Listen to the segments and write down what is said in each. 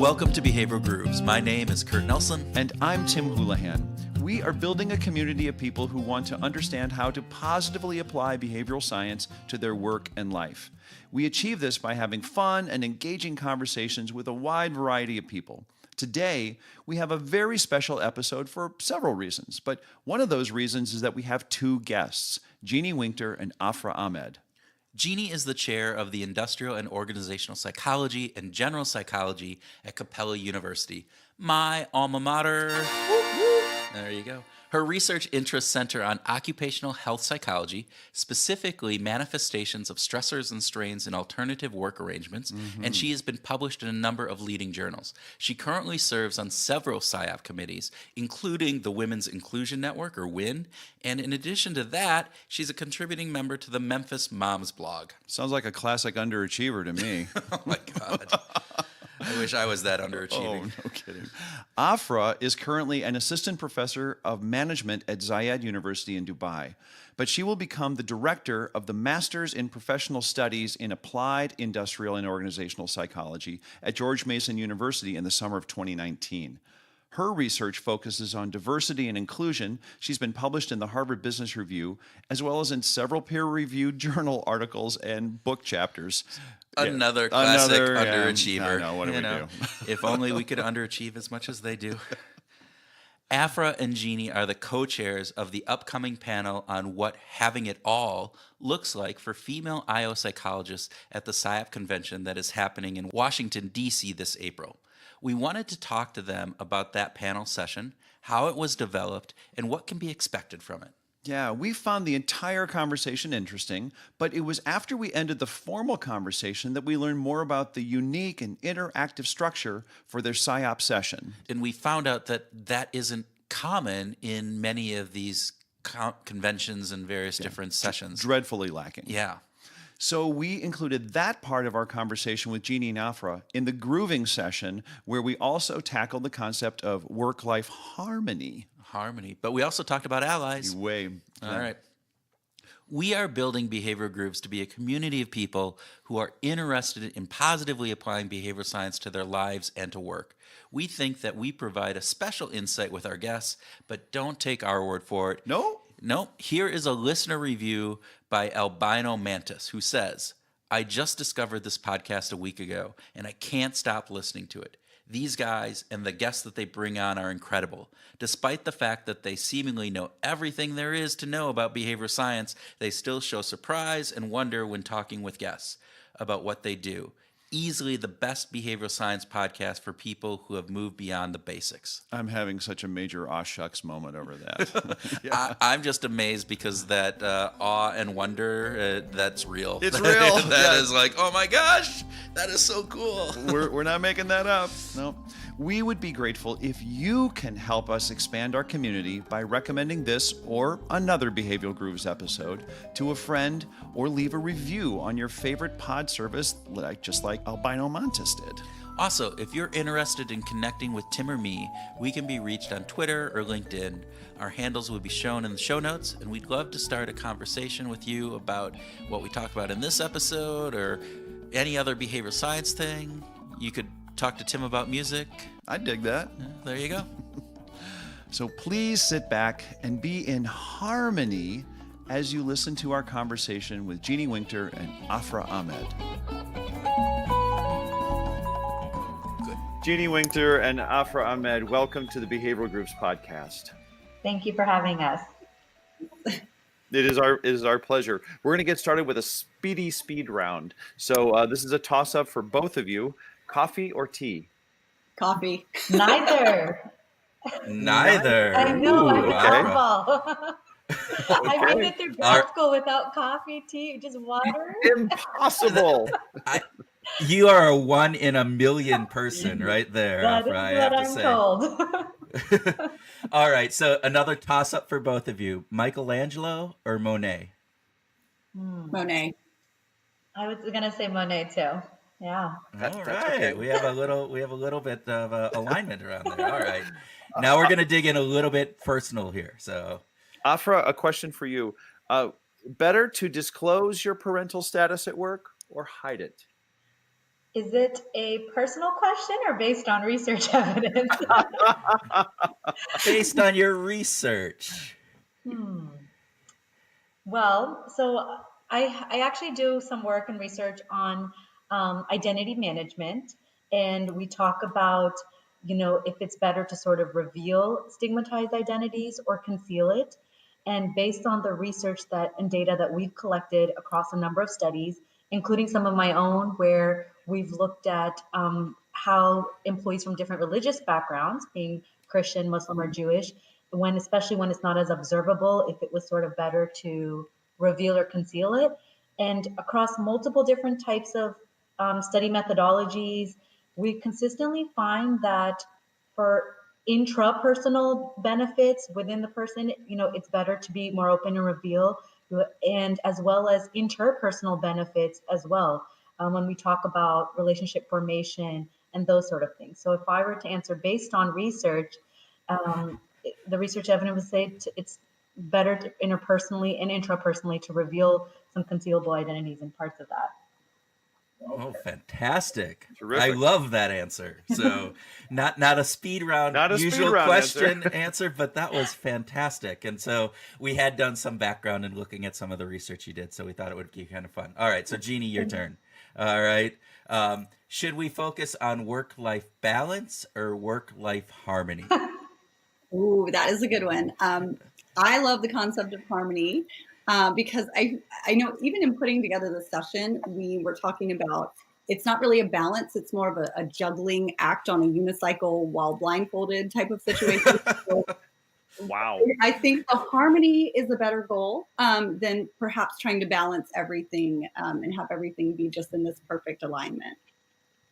Welcome to Behavioral Grooves. My name is Kurt Nelson. And I'm Tim Houlihan. We are building a community of people who want to understand how to positively apply behavioral science to their work and life. We achieve this by having fun and engaging conversations with a wide variety of people. Today, we have a very special episode for several reasons, but one of those reasons is that we have two guests, Jeanie Whinghter and Afra Ahmed. Jeanie is the chair of the Industrial and Organizational Psychology and General Psychology at Capella University, my alma mater. There you go. Her research interests center on occupational health psychology, specifically manifestations of stressors and strains in alternative work arrangements, and she has been published in a number of leading journals. She currently serves on several SIOP committees, including the Women's Inclusion Network, or WIN, and in addition to that, she's a contributing member to the Memphis Moms blog. Sounds like a classic underachiever to me. Oh my God. I wish I was that underachieving. Oh, no kidding. Afra is currently an assistant professor of management at Zayed University in Dubai, but she will become the director of the Masters in Professional Studies in Applied Industrial and Organizational Psychology at George Mason University in the summer of 2019. Her research focuses on diversity and inclusion. She's been published in the Harvard Business Review, as well as in several peer-reviewed journal articles and book chapters. Another classic underachiever. I know, what do we do? If only we could underachieve as much as they do. Afra and Jeanie are the co-chairs of the upcoming panel on what having it all looks like for female IO psychologists at the SIOP convention that is happening in Washington, D.C. this April. We wanted to talk to them about that panel session, how it was developed, and what can be expected from it. Yeah, we found the entire conversation interesting, but it was after we ended the formal conversation that we learned more about the unique and interactive structure for their SIOP session. And we found out that that isn't common in many of these conventions and various different sessions. Dreadfully lacking. Yeah. So we included that part of our conversation with Jeanie and Afra in the grooving session, where we also tackled the concept of work-life harmony. But we also talked about allies. All right. We are building Behavioral Grooves to be a community of people who are interested in positively applying behavioral science to their lives and to work. We think that we provide a special insight with our guests, but don't take our word for it. No? Here is a listener review by Albino Mantis, who says, I just discovered this podcast a week ago, and I can't stop listening to it. These guys and the guests that they bring on are incredible. Despite the fact that they seemingly know everything there is to know about behavioral science, they still show surprise and wonder when talking with guests about what they do. Easily the best behavioral science podcast for people who have moved beyond the basics. I'm having such a major aw shucks moment over that. Yeah. I'm just amazed because that awe and wonder, that's real. It's real. That is like, oh my gosh, that is so cool. We're not making that up. No. We would be grateful if you can help us expand our community by recommending this or another Behavioral Grooves episode to a friend, or leave a review on your favorite pod service, just like Albino Mantis did. Also, if you're interested in connecting with Tim or me, we can be reached on Twitter or LinkedIn. Our handles will be shown in the show notes, and we'd love to start a conversation with you about what we talked about in this episode or any other behavioral science thing. You could talk to Tim about music. I dig that. There you go. So please sit back and be in harmony as you listen to our conversation with Jeanie Whinghter and Afra Ahmed. Good. Jeanie Whinghter and Afra Ahmed, welcome to the Behavioral Grooves podcast. Thank you for having us. It is our pleasure. We're going to get started with a speed round. So this is a toss-up for both of you. Coffee or tea? Coffee. Neither. I know. I'm okay. awful. I made it through grad school without coffee, tea, just water. Impossible. You are a 1 in a million person right there, That Afra, I is have what to I'm say. told. All right, so another toss-up for both of you. Michelangelo or Monet? Monet. I was gonna say Monet too. Yeah. All right, okay. we have a little bit of alignment around there. All right, now we're gonna dig in a little bit personal here. So, Afra, a question for you: better to disclose your parental status at work or hide it? Is it a personal question or based on research evidence? Based on your research. Well, so I actually do some work and research on identity management, and we talk about, if it's better to sort of reveal stigmatized identities or conceal it. And based on the research that and data that we've collected across a number of studies, including some of my own, where we've looked at how employees from different religious backgrounds, being Christian, Muslim, or Jewish, especially when it's not as observable, if it was sort of better to reveal or conceal it. And across multiple different types of study methodologies, we consistently find that for intrapersonal benefits within the person, it's better to be more open and reveal, and as well as interpersonal benefits as well, when we talk about relationship formation and those sort of things. So if I were to answer based on research, the research evidence would say it's better to interpersonally and intrapersonally to reveal some concealable identities and parts of that. Oh, fantastic. Terrific. I love that answer. So not a speed round, Not a usual speed round question answer, but that was fantastic. And so we had done some background in looking at some of the research you did, so we thought it would be kind of fun. All right, so Jeanie, your turn. All right. Should we focus on work-life balance or work-life harmony? Ooh, that is a good one. I love the concept of harmony because I know even in putting together the session, we were talking about it's not really a balance. It's more of a juggling act on a unicycle while blindfolded type of situation. So Wow. I think the harmony is a better goal than perhaps trying to balance everything and have everything be just in this perfect alignment.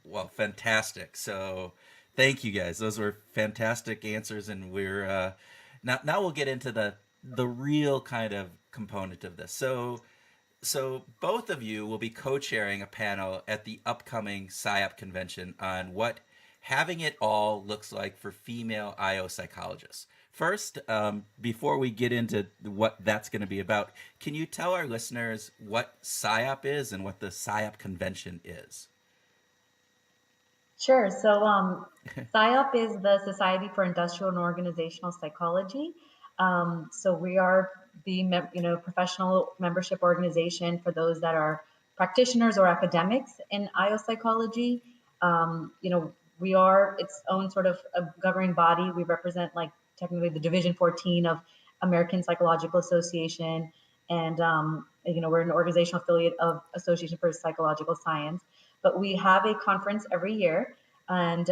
Well, fantastic. So thank you guys. Those were fantastic answers, and we're now we'll get into the real kind of component of this. So both of you will be co-chairing a panel at the upcoming SIOP convention on what having it all looks like for female IO psychologists. First, before we get into what that's going to be about, can you tell our listeners what SIOP is and what the SIOP convention is? Sure. So SIOP is the Society for Industrial and Organizational Psychology. So we are the professional membership organization for those that are practitioners or academics in IO psychology. We are its own sort of a governing body. We represent technically the Division 14 of American Psychological Association, and we're an organizational affiliate of Association for Psychological Science. But we have a conference every year, and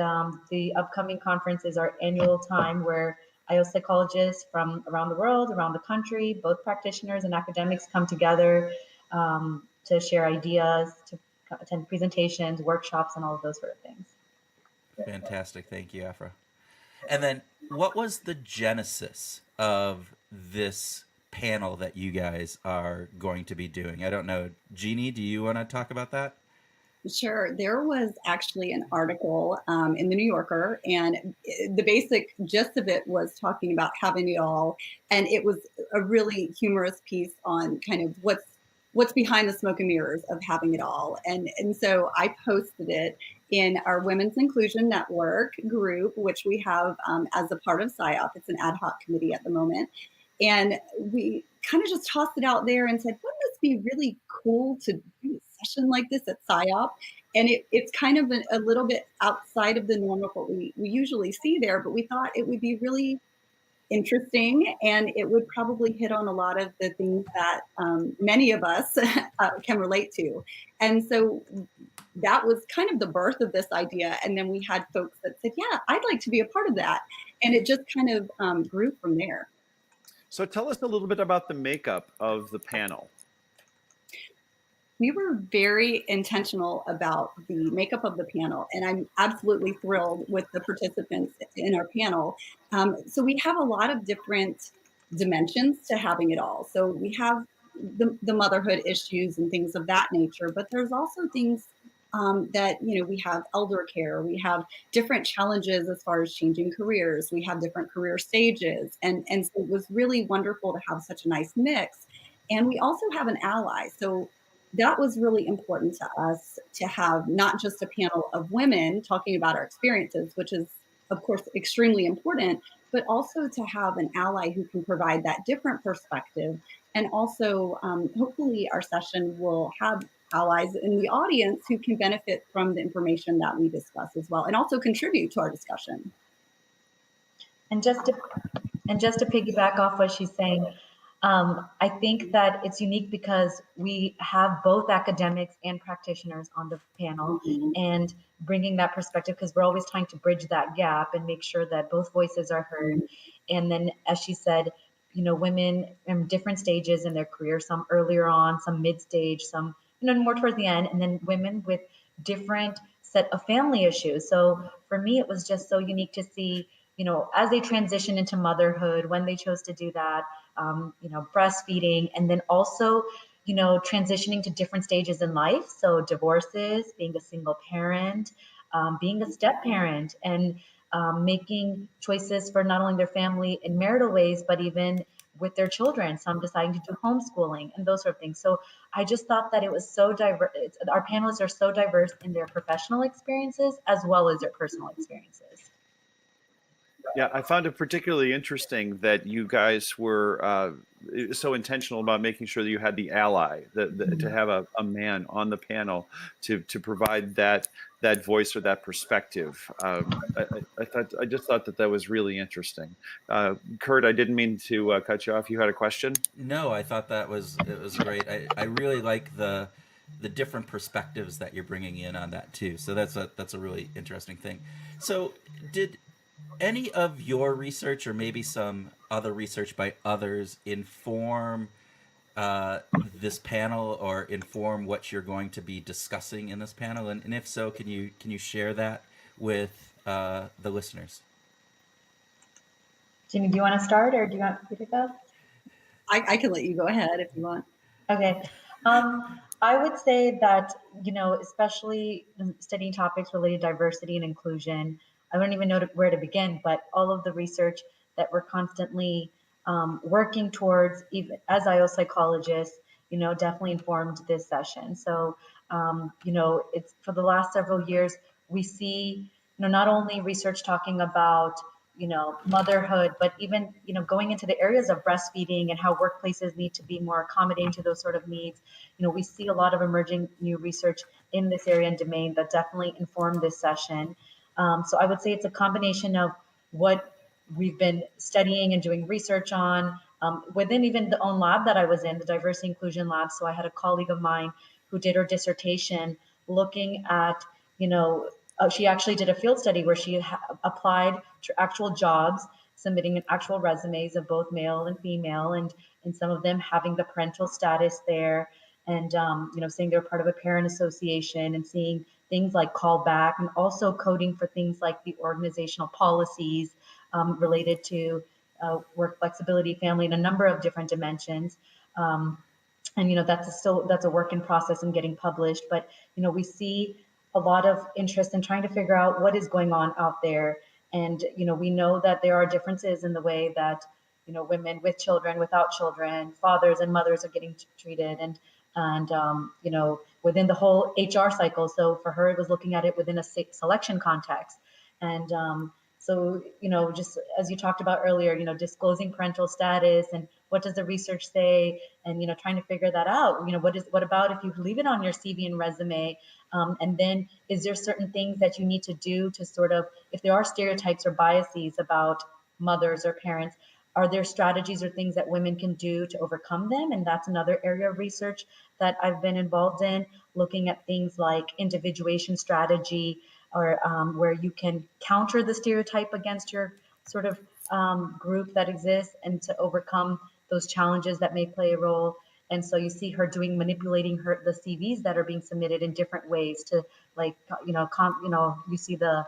the upcoming conference is our annual time where IO psychologists from around the world, around the country, both practitioners and academics come together to share ideas, to attend presentations, workshops, and all of those sort of things. Fantastic. Thank you, Afra. And then what was the genesis of this panel that you guys are going to be doing? I don't know. Jeanie, do you want to talk about that? Sure. There was actually an article in the New Yorker, and the basic gist of it was talking about having it all. And it was a really humorous piece on kind of what's behind the smoke and mirrors of having it all. And so I posted it in our Women's Inclusion Network group, which we have as a part of SIOP. It's an ad hoc committee at the moment. And we kind of just tossed it out there and said, wouldn't this be really cool to do a session like this at SIOP? And it's kind of a little bit outside of the norm of what we usually see there, but we thought it would be really interesting, and it would probably hit on a lot of the things that many of us can relate to. And so that was kind of the birth of this idea. And then we had folks that said, yeah, I'd like to be a part of that. And it just kind of grew from there. So tell us a little bit about the makeup of the panel. We were very intentional about the makeup of the panel, and I'm absolutely thrilled with the participants in our panel. So we have a lot of different dimensions to having it all. So we have the motherhood issues and things of that nature, but there's also things that, we have elder care, we have different challenges as far as changing careers, we have different career stages. And so it was really wonderful to have such a nice mix. And we also have an ally. So that was really important to us, to have not just a panel of women talking about our experiences, which is, of course, extremely important, but also to have an ally who can provide that different perspective. And also, hopefully, our session will have allies in the audience who can benefit from the information that we discuss as well, and also contribute to our discussion. And just to piggyback off what she's saying, I think that it's unique because we have both academics and practitioners on the panel, and bringing that perspective, because we're always trying to bridge that gap and make sure that both voices are heard. And then, as she said, women in different stages in their career, some earlier on, some mid-stage, some more towards the end, and then women with different set of family issues. So for me, it was just so unique to see, as they transition into motherhood, when they chose to do that, breastfeeding, and then also, transitioning to different stages in life. So divorces, being a single parent, being a step parent, and making choices for not only their family in marital ways, but even with their children, some deciding to do homeschooling and those sort of things. So I just thought that it was so diverse. Our panelists are so diverse in their professional experiences as well as their personal experiences. Yeah, I found it particularly interesting that you guys were so intentional about making sure that you had the ally, to have a man on the panel to provide that voice or that perspective. I just thought that was really interesting. Kurt, I didn't mean to cut you off. You had a question? No, I thought it was great. I really like the different perspectives that you're bringing in on that too. So that's a really interesting thing. So did any of your research or maybe some other research by others inform this panel or inform what you're going to be discussing in this panel? And if so, can you share that with the listeners? Jeanie, do you want to start, or do you want me to go? I can let you go ahead if you want. Okay. I would say that, especially studying topics related to diversity and inclusion, I don't even know where to begin, but all of the research that we're constantly working towards, even as IO psychologists, definitely informed this session. So, it's for the last several years, we see, not only research talking about motherhood, but even, going into the areas of breastfeeding and how workplaces need to be more accommodating to those sort of needs. We see a lot of emerging new research in this area and domain that definitely informed this session. So I would say it's a combination of what we've been studying and doing research on within even the own lab that I was in, the diversity inclusion lab. So I had a colleague of mine who did her dissertation looking at, she actually did a field study where she applied to actual jobs, submitting actual resumes of both male and female, and some of them having the parental status there, and saying they're part of a parent association, and seeing things like callback, and also coding for things like the organizational policies related to work flexibility, family, and a number of different dimensions. And that's a work in process and getting published. But we see a lot of interest in trying to figure out what is going on out there. And we know that there are differences in the way that women with children, without children, fathers and mothers are getting treated, and within the whole HR cycle. So for her, it was looking at it within a selection context. And so, just as you talked about earlier, disclosing parental status, and what does the research say, and, trying to figure that out. What about if you leave it on your CV and resume, and then is there certain things that you need to do to sort of, if there are stereotypes or biases about mothers or parents, are there strategies or things that women can do to overcome them? And that's another area of research that I've been involved in, looking at things like individuation strategy, or where you can counter the stereotype against your sort of group that exists, and to overcome those challenges that may play a role. And so you see her manipulating the CVs that are being submitted in different ways to, like, you see the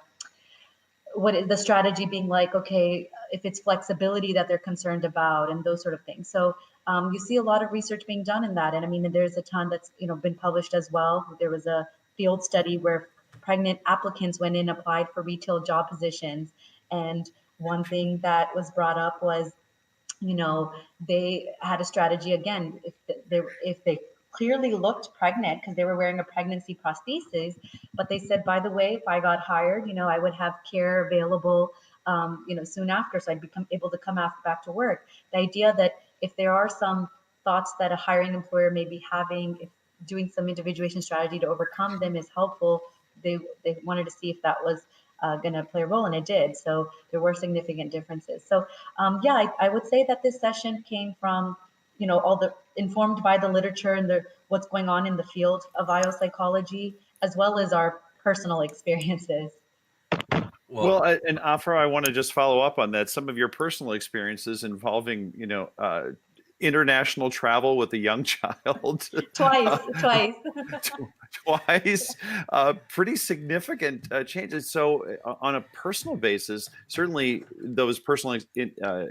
strategy being like, okay, if it's flexibility that they're concerned about, and those sort of things. So you see a lot of research being done in that. And I mean, there's a ton that's, been published as well. There was a field study where pregnant applicants went in, applied for retail job positions. And one thing that was brought up was, they had a strategy, again, if they clearly looked pregnant because they were wearing a pregnancy prosthesis. But they said, by the way, if I got hired, I would have care available, soon after, so I'd become able to come back to work. The idea that if there are some thoughts that a hiring employer may be having, if doing some individuation strategy to overcome them is helpful, they wanted to see if that was going to play a role, and it did. So there were significant differences. So yeah, I would say that this session came from, all the informed by the literature and what's going on in the field of IO psychology, as well as our personal experiences. Well, and Afra, I want to just follow up on that. Some of your personal experiences involving, international travel with a young child. Twice. Twice, pretty significant changes. So, on a personal basis, certainly those personal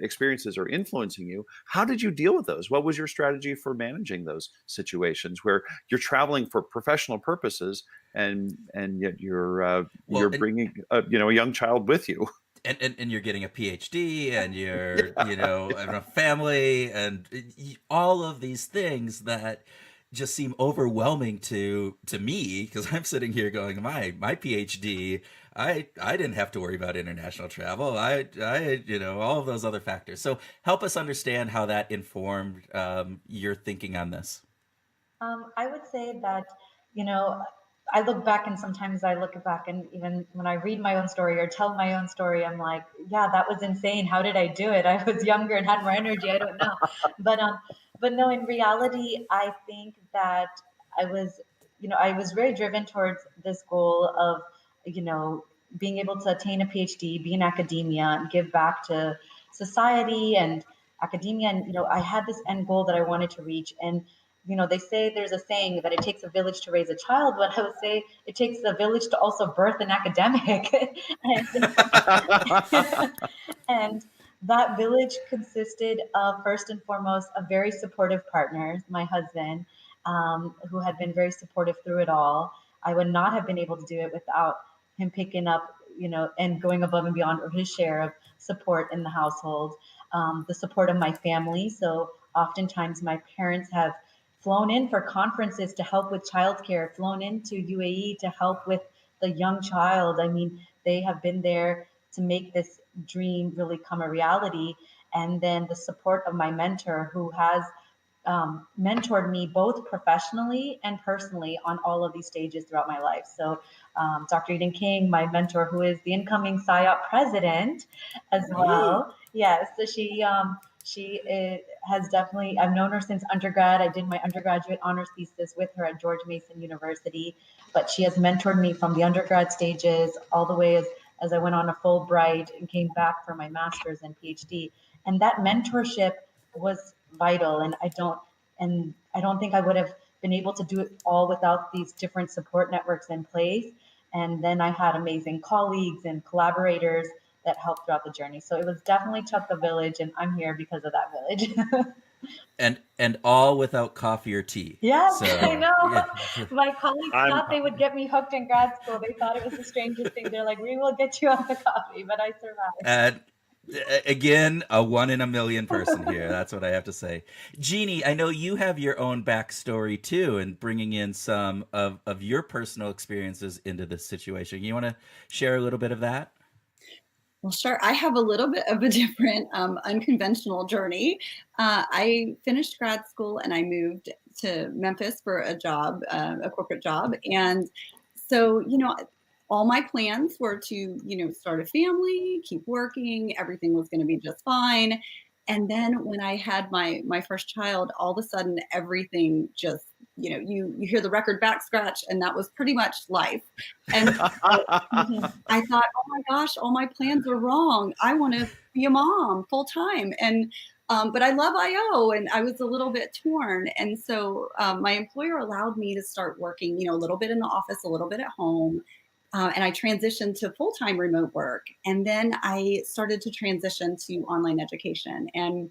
experiences are influencing you. How did you deal with those? What was your strategy for managing those situations where you're traveling for professional purposes and yet you're bringing a young child with you? And you're getting a PhD, and you're having a family, and all of these things that just seem overwhelming to me, because I'm sitting here going, my PhD, I didn't have to worry about international travel. I all of those other factors. So help us understand how that informed your thinking on this. I would say that, I look back, and sometimes I look back, and even when I read my own story or tell my own story, I'm like, yeah, that was insane. How did I do it? I was younger and had more energy. I don't know. But no, in reality, I think that I was very driven towards this goal of, being able to attain a PhD, be in academia, and give back to society and academia. And, I had this end goal that I wanted to reach. And they say there's a saying that it takes a village to raise a child, but I would say it takes a village to also birth an academic. And that village consisted of, first and foremost, of very supportive partners, my husband, who had been very supportive through it all. I would not have been able to do it without him picking up, and going above and beyond his share of support in the household. The support of my family. So oftentimes my parents have flown in for conferences to help with childcare, flown into UAE to help with the young child. I mean, they have been there to make this dream really come a reality. And then the support of my mentor, who has mentored me both professionally and personally on all of these stages throughout my life. So Dr. Eden King, my mentor, who is the incoming SIOP president as well. Yes, so she has definitely, I've known her since undergrad. I did my undergraduate honors thesis with her at George Mason University, but she has mentored me from the undergrad stages all the way as I went on a Fulbright and came back for my master's and PhD. And that mentorship was vital. And I don't think I would have been able to do it all without these different support networks in place. And then I had amazing colleagues and collaborators that helped throughout the journey. So it was definitely took a village, and I'm here because of that village. and all without coffee or tea. Yes, So, I know. yeah. My colleagues thought they would get me hooked in grad school. They thought it was the strangest thing. They're like, we will get you on the coffee, but I survived. And again, a 1 in a million person here. That's what I have to say. Jeanie, I know you have your own backstory too, and bringing in some of your personal experiences into this situation. You want to share a little bit of that? Well, sure. I have a little bit of a different, unconventional journey. I finished grad school and I moved to Memphis for a job, a corporate job. And so, all my plans were to, start a family, keep working, everything was going to be just fine. And then when I had my first child, all of a sudden everything just, you hear the record back scratch, and that was pretty much life. And I thought, oh my gosh, all my plans are wrong. I want to be a mom full time. And but I love IO, and I was a little bit torn. And so my employer allowed me to start working, a little bit in the office, a little bit at home. And I transitioned to full-time remote work. And then I started to transition to online education. And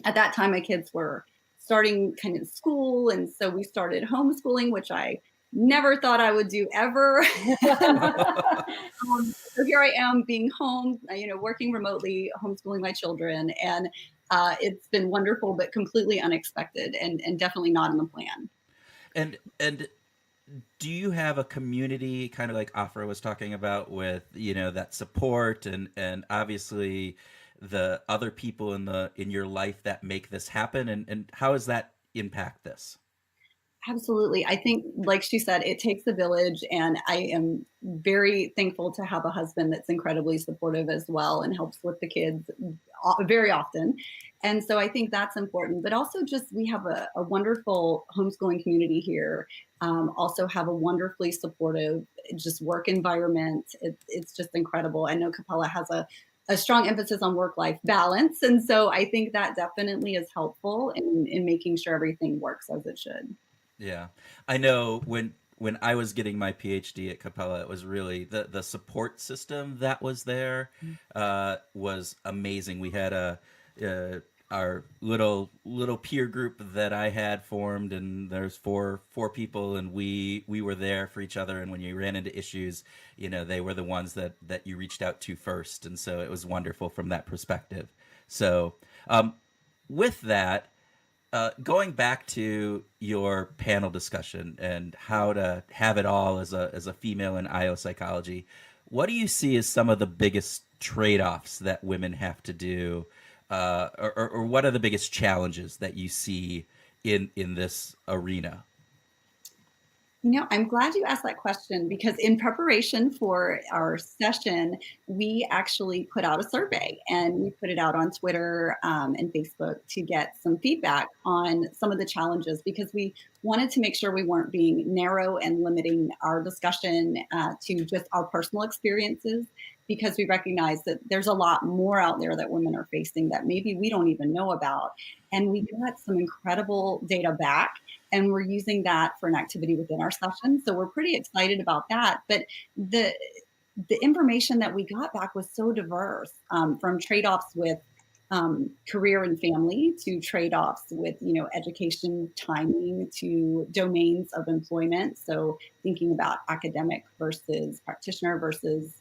at that time, my kids were starting kind of school. And so we started homeschooling, which I never thought I would do ever. So here I am being home, working remotely, homeschooling my children. And it's been wonderful, but completely unexpected and definitely not in the plan. And do you have a community, kind of like Afra was talking about, with that support and obviously the other people in your life that make this happen, and how does that impact this? Absolutely. I think, like she said, it takes a village, and I am very thankful to have a husband that's incredibly supportive as well and helps with the kids very often. And so I think that's important. But also, just we have a wonderful homeschooling community here. Also, have a wonderfully supportive just work environment. It's just incredible. I know Capella has a strong emphasis on work-life balance, and so I think that definitely is helpful in making sure everything works as it should. Yeah, I know when I was getting my PhD at Capella, it was really the support system that was there was amazing. We had uh, our little peer group that I had formed, and there's four people, and we were there for each other. And when you ran into issues, they were the ones that you reached out to first, and so it was wonderful from that perspective. So, with that, going back to your panel discussion and how to have it all as a female in IO psychology, what do you see as some of the biggest trade-offs that women have to do, or what are the biggest challenges that you see in this arena? I'm glad you asked that question because in preparation for our session, we actually put out a survey and we put it out on Twitter and Facebook to get some feedback on some of the challenges because we wanted to make sure we weren't being narrow and limiting our discussion to just our personal experiences because we recognize that there's a lot more out there that women are facing that maybe we don't even know about. And we got some incredible data back and we're using that for an activity within our session. So we're pretty excited about that. But the information that we got back was so diverse, from trade-offs with career and family to trade-offs with education timing to domains of employment. So thinking about academic versus practitioner versus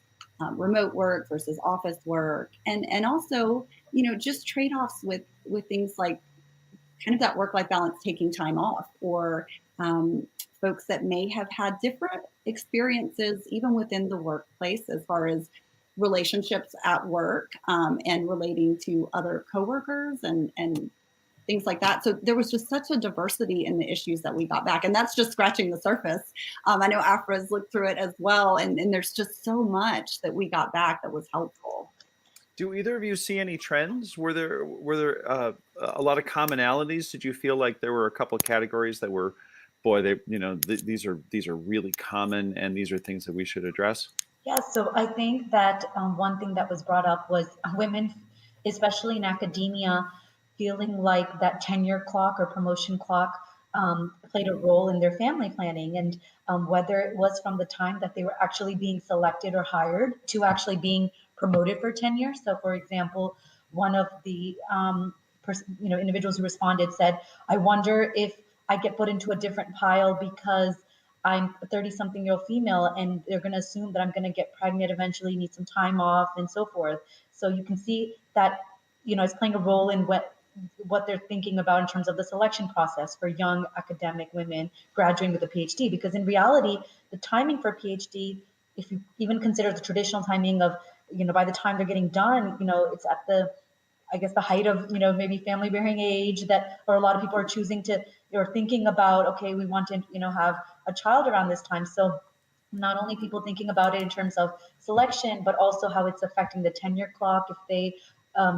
remote work versus office work, and also just trade-offs with things like kind of that work-life balance, taking time off, or folks that may have had different experiences even within the workplace as far as relationships at work and relating to other coworkers and things like that. So there was just such a diversity in the issues that we got back. And that's just scratching the surface. I know Afra's looked through it as well. And there's just so much that we got back that was helpful. Do either of you see any trends? Were there a lot of commonalities? Did you feel like there were a couple of categories that were, boy, these are really common, and these are things that we should address? Yeah, so I think that one thing that was brought up was women, especially in academia, feeling like that tenure clock or promotion clock played a role in their family planning, and whether it was from the time that they were actually being selected or hired to actually being promoted for tenure. So, for example, one of the individuals who responded said, "I wonder if I get put into a different pile because I'm a 30-something-year-old female and they're going to assume that I'm going to get pregnant eventually, need some time off and so forth." So you can see that, it's playing a role in what they're thinking about in terms of the selection process for young academic women graduating with a PhD. Because in reality, the timing for a PhD, if you even consider the traditional timing of, by the time they're getting done, it's at the height of, maybe family bearing age that, or a lot of people are choosing to, or thinking about, okay, we want to, have a child around this time. So not only people thinking about it in terms of selection, but also how it's affecting the tenure clock. If they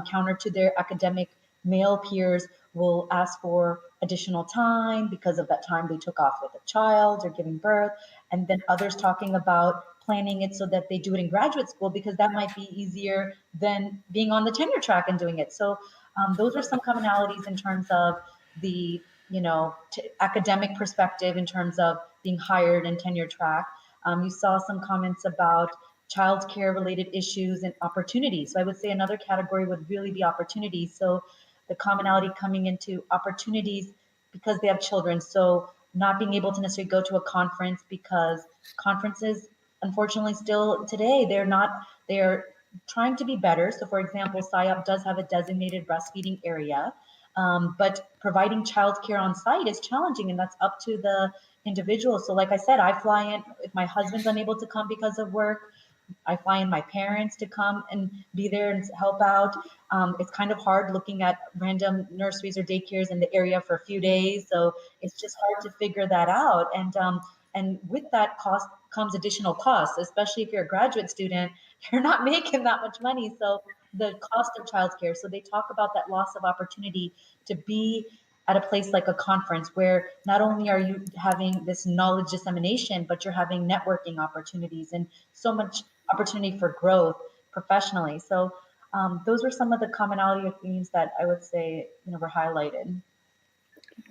counter to their academic male peers, will ask for additional time because of that time they took off with a child or giving birth. And then others talking about planning it so that they do it in graduate school because that might be easier than being on the tenure track and doing it. So those are some commonalities in terms of the academic perspective in terms of being hired and tenure track. You saw some comments about childcare related issues and opportunities. So I would say another category would really be opportunities. So the commonality coming into opportunities because they have children. So not being able to necessarily go to a conference because conferences, unfortunately, still today, they're trying to be better. So for example, SIOP does have a designated breastfeeding area. But providing childcare on site is challenging, and that's up to the individual. So like I said, I fly in if my husband's unable to come because of work. I fly in my parents to come and be there and help out. It's kind of hard looking at random nurseries or daycares in the area for a few days. So it's just hard to figure that out. And with that cost comes additional costs, especially if you're a graduate student, you're not making that much money. So the cost of childcare. So they talk about that loss of opportunity to be at a place like a conference where not only are you having this knowledge dissemination, but you're having networking opportunities and so much opportunity for growth professionally. So those were some of the commonality of themes that I would say, were highlighted.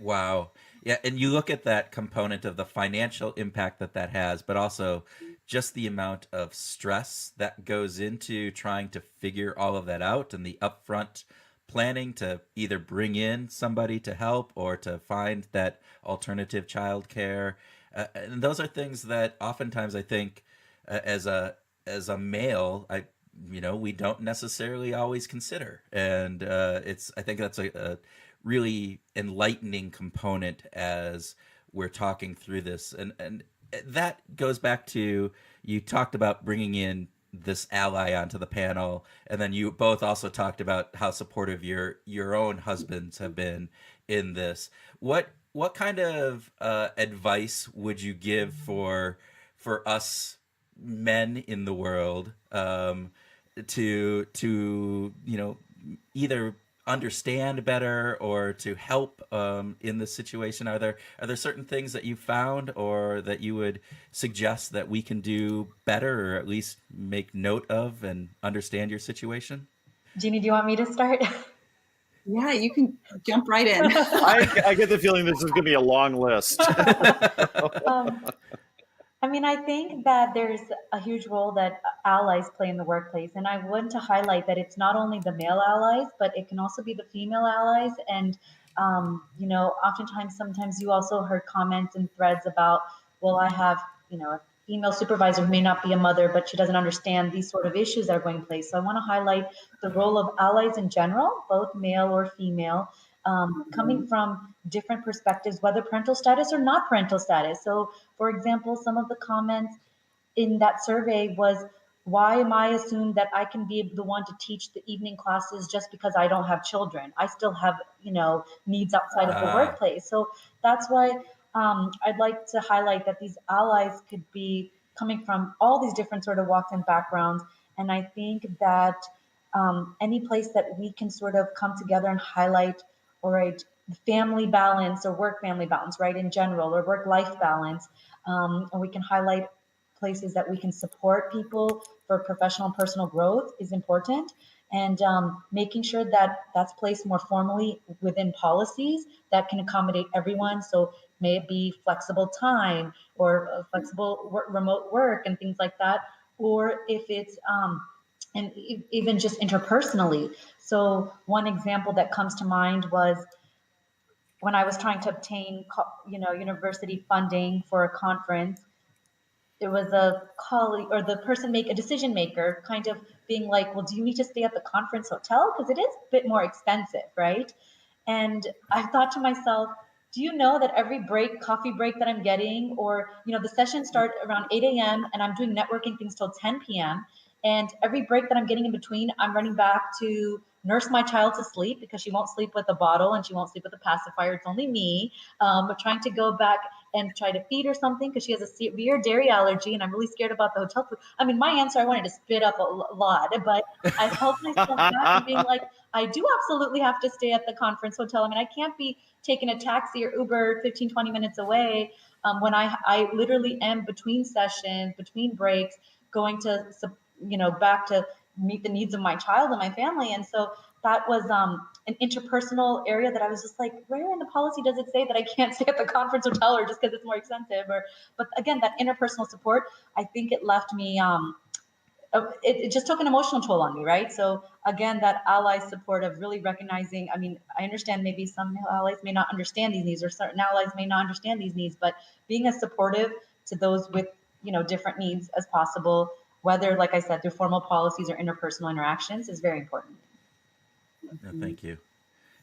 Wow. Yeah, and you look at that component of the financial impact that that has, but also just the amount of stress that goes into trying to figure all of that out and the upfront planning to either bring in somebody to help or to find that alternative childcare. And those are things that oftentimes I think as a male, we don't necessarily always consider, and I think that's a really enlightening component as we're talking through this, and that goes back to, you talked about bringing in this ally onto the panel, and then you both also talked about how supportive your own husbands have been in this. What kind of advice would you give for us men in the world, to either understand better or to help in this situation? Are there certain things that you found or that you would suggest that we can do better, or at least make note of and understand your situation? Jeanie, do you want me to start? Yeah, you can jump right in. I get the feeling this is going to be a long list. I think that there's a huge role that allies play in the workplace. And I want to highlight that it's not only the male allies, but it can also be the female allies. And, oftentimes, sometimes you also heard comments and threads about, well, I have, a female supervisor who may not be a mother, but she doesn't understand these sort of issues that are going place. So I want to highlight the role of allies in general, both male or female, coming from different perspectives, whether parental status or not parental status. So, for example, some of the comments in that survey was, why am I assumed that I can be the one to teach the evening classes just because I don't have children? I still have, needs outside of the workplace. So that's why I'd like to highlight that these allies could be coming from all these different sort of walks and backgrounds. And I think that any place that we can sort of come together and highlight, all right, family balance or work family balance, right, in general, or work life balance, and we can highlight places that we can support people for professional and personal growth is important. And making sure that that's placed more formally within policies that can accommodate everyone. So may it be flexible time or flexible remote work and things like that, or if it's and even just interpersonally. So one example that comes to mind was when I was trying to obtain, university funding for a conference. It was a colleague or the person a decision maker kind of being like, well, do you need to stay at the conference hotel? Because it is a bit more expensive, right? And I thought to myself, do you know that every coffee break that I'm getting, or, the sessions start around 8 a.m. and I'm doing networking things till 10 p.m. And every break that I'm getting in between, I'm running back to nurse my child to sleep because she won't sleep with a bottle and she won't sleep with a pacifier. It's only me. But trying to go back and try to feed her something because she has a severe dairy allergy and I'm really scared about the hotel food. My answer, I wanted to spit up a lot, but I held myself back and being like, I do absolutely have to stay at the conference hotel. I can't be taking a taxi or Uber 15, 20 minutes away when I literally am between sessions, between breaks, going to, back to meet the needs of my child and my family. And so that was an interpersonal area that I was just like, where in the policy does it say that I can't stay at the conference hotel or just because it's more expensive? But again, that interpersonal support, I think it left me, it just took an emotional toll on me, right? So again, that ally support of really recognizing, I understand maybe some allies may not understand these needs or certain allies may not understand these needs, but being as supportive to those with, different needs as possible, whether, like I said, through formal policies or interpersonal interactions, is very important. No, thank you.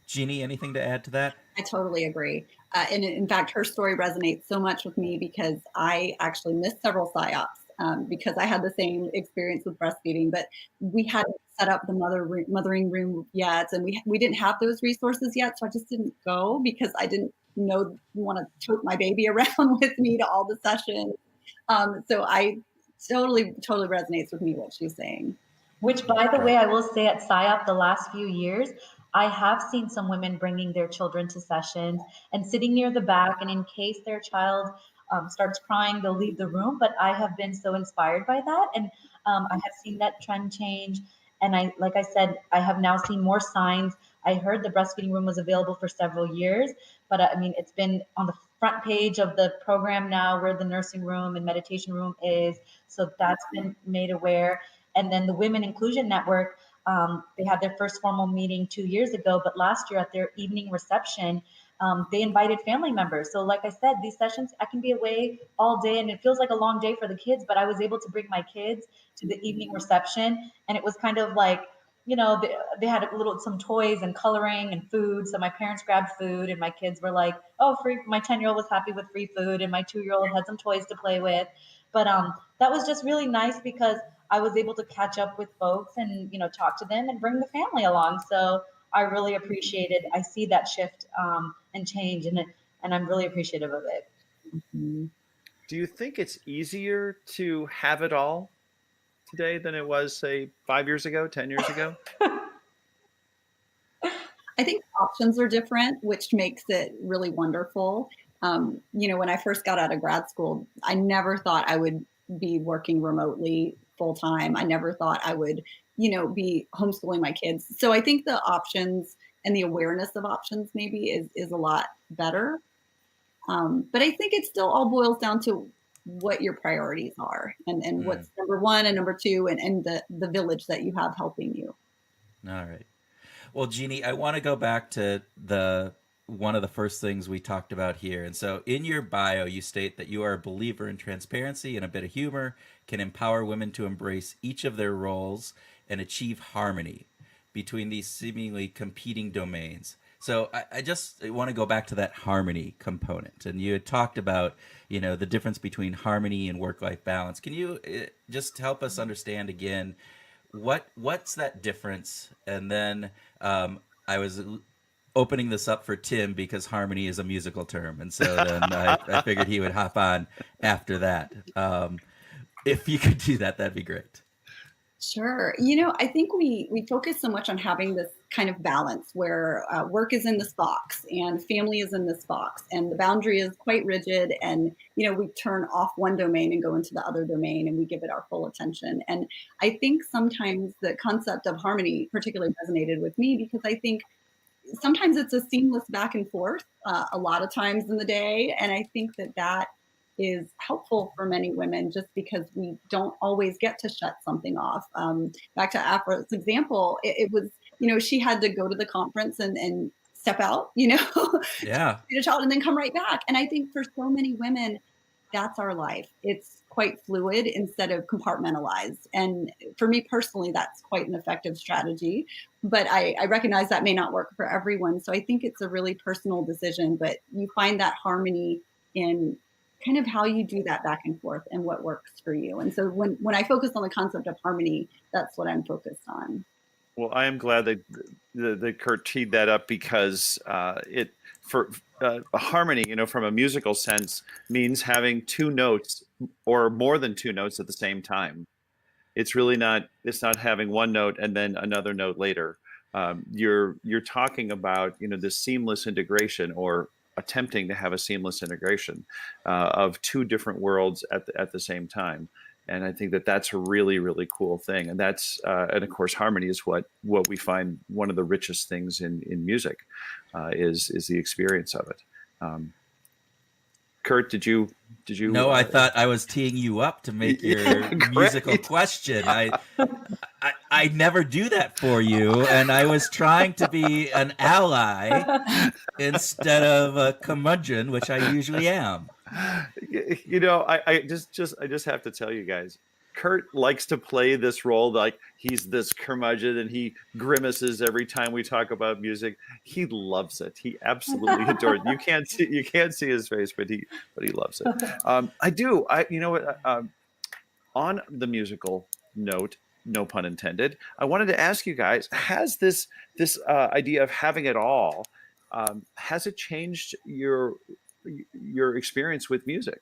Jeanie, anything to add to that? I totally agree. And in fact, her story resonates so much with me because I actually missed several SIOPs because I had the same experience with breastfeeding, but we hadn't set up the mothering room yet. And we didn't have those resources yet. So I just didn't go because I didn't want to tote my baby around with me to all the sessions. So I totally resonates with me what she's saying. Which, by the way, I will say at SIOP the last few years, I have seen some women bringing their children to sessions and sitting near the back. And in case their child starts crying, they'll leave the room. But I have been so inspired by that. And I have seen that trend change. And like I said, I have now seen more signs. I heard the breastfeeding room was available for several years, but I mean, it's been on the front page of the program now where the nursing room and meditation room is. So that's been made aware. And then the Women Inclusion Network, they had their first formal meeting 2 years ago, but last year at their evening reception, they invited family members. So like I said, these sessions, I can be away all day and it feels like a long day for the kids, but I was able to bring my kids to the evening reception. And it was kind of like, they had some toys and coloring and food. So my parents grabbed food and my kids were like, oh, free. My 10-year-old was happy with free food and my 2-year-old had some toys to play with. But that was just really nice because I was able to catch up with folks and, talk to them and bring the family along. So I really appreciated, I see that shift and change and I'm really appreciative of it. Mm-hmm. Do you think it's easier to have it all today than it was, say, 5 years ago, 10 years ago? I think options are different, which makes it really wonderful. When I first got out of grad school, I never thought I would be working remotely full time. I never thought I would, be homeschooling my kids. So I think the options and the awareness of options maybe is a lot better. But I think it still all boils down to what your priorities are and what's number one and number two and the village that you have helping you. All right. Well, Jeanie, I want to go back to one of the first things we talked about here. And so in your bio, you state that you are a believer in transparency and a bit of humor can empower women to embrace each of their roles and achieve harmony between these seemingly competing domains. So I just want to go back to that harmony component. And you had talked about, the difference between harmony and work-life balance. Can you just help us understand again, what's that difference? And then I was opening this up for Tim because harmony is a musical term. And so then I figured he would hop on after that. If you could do that, that'd be great. Sure. I think we focus so much on having this kind of balance where work is in this box and family is in this box and the boundary is quite rigid. And, we turn off one domain and go into the other domain and we give it our full attention. And I think sometimes the concept of harmony particularly resonated with me because I think sometimes it's a seamless back and forth a lot of times in the day. And I think that is helpful for many women just because we don't always get to shut something off. Back to Afra's example, it was, she had to go to the conference and step out, yeah, feed a child and then come right back. And I think for so many women, that's our life. It's quite fluid instead of compartmentalized. And for me personally, that's quite an effective strategy. But I recognize that may not work for everyone. So I think it's a really personal decision, but you find that harmony in kind of how you do that back and forth and what works for you. And so when I focus on the concept of harmony, that's what I'm focused on. Well, I am glad that Kurt teed that up because harmony, from a musical sense, means having two notes or more than two notes at the same time. It's really not. It's not having one note and then another note later. You're talking about this seamless integration or attempting to have a seamless integration of two different worlds at the same time. And I think that's a really, really cool thing. And and of course, harmony is what we find one of the richest things in music is the experience of it. Kurt, did you? No, I thought I was teeing you up to make your musical question. I never do that for you, and I was trying to be an ally instead of a curmudgeon, which I usually am. I just have to tell you guys, Kurt likes to play this role like he's this curmudgeon and he grimaces every time we talk about music. He loves it. He absolutely adores it. You can't see his face, but he loves it. I do. You know what? On the musical note, no pun intended, I wanted to ask you guys: has this idea of having it all, has it changed your experience with music?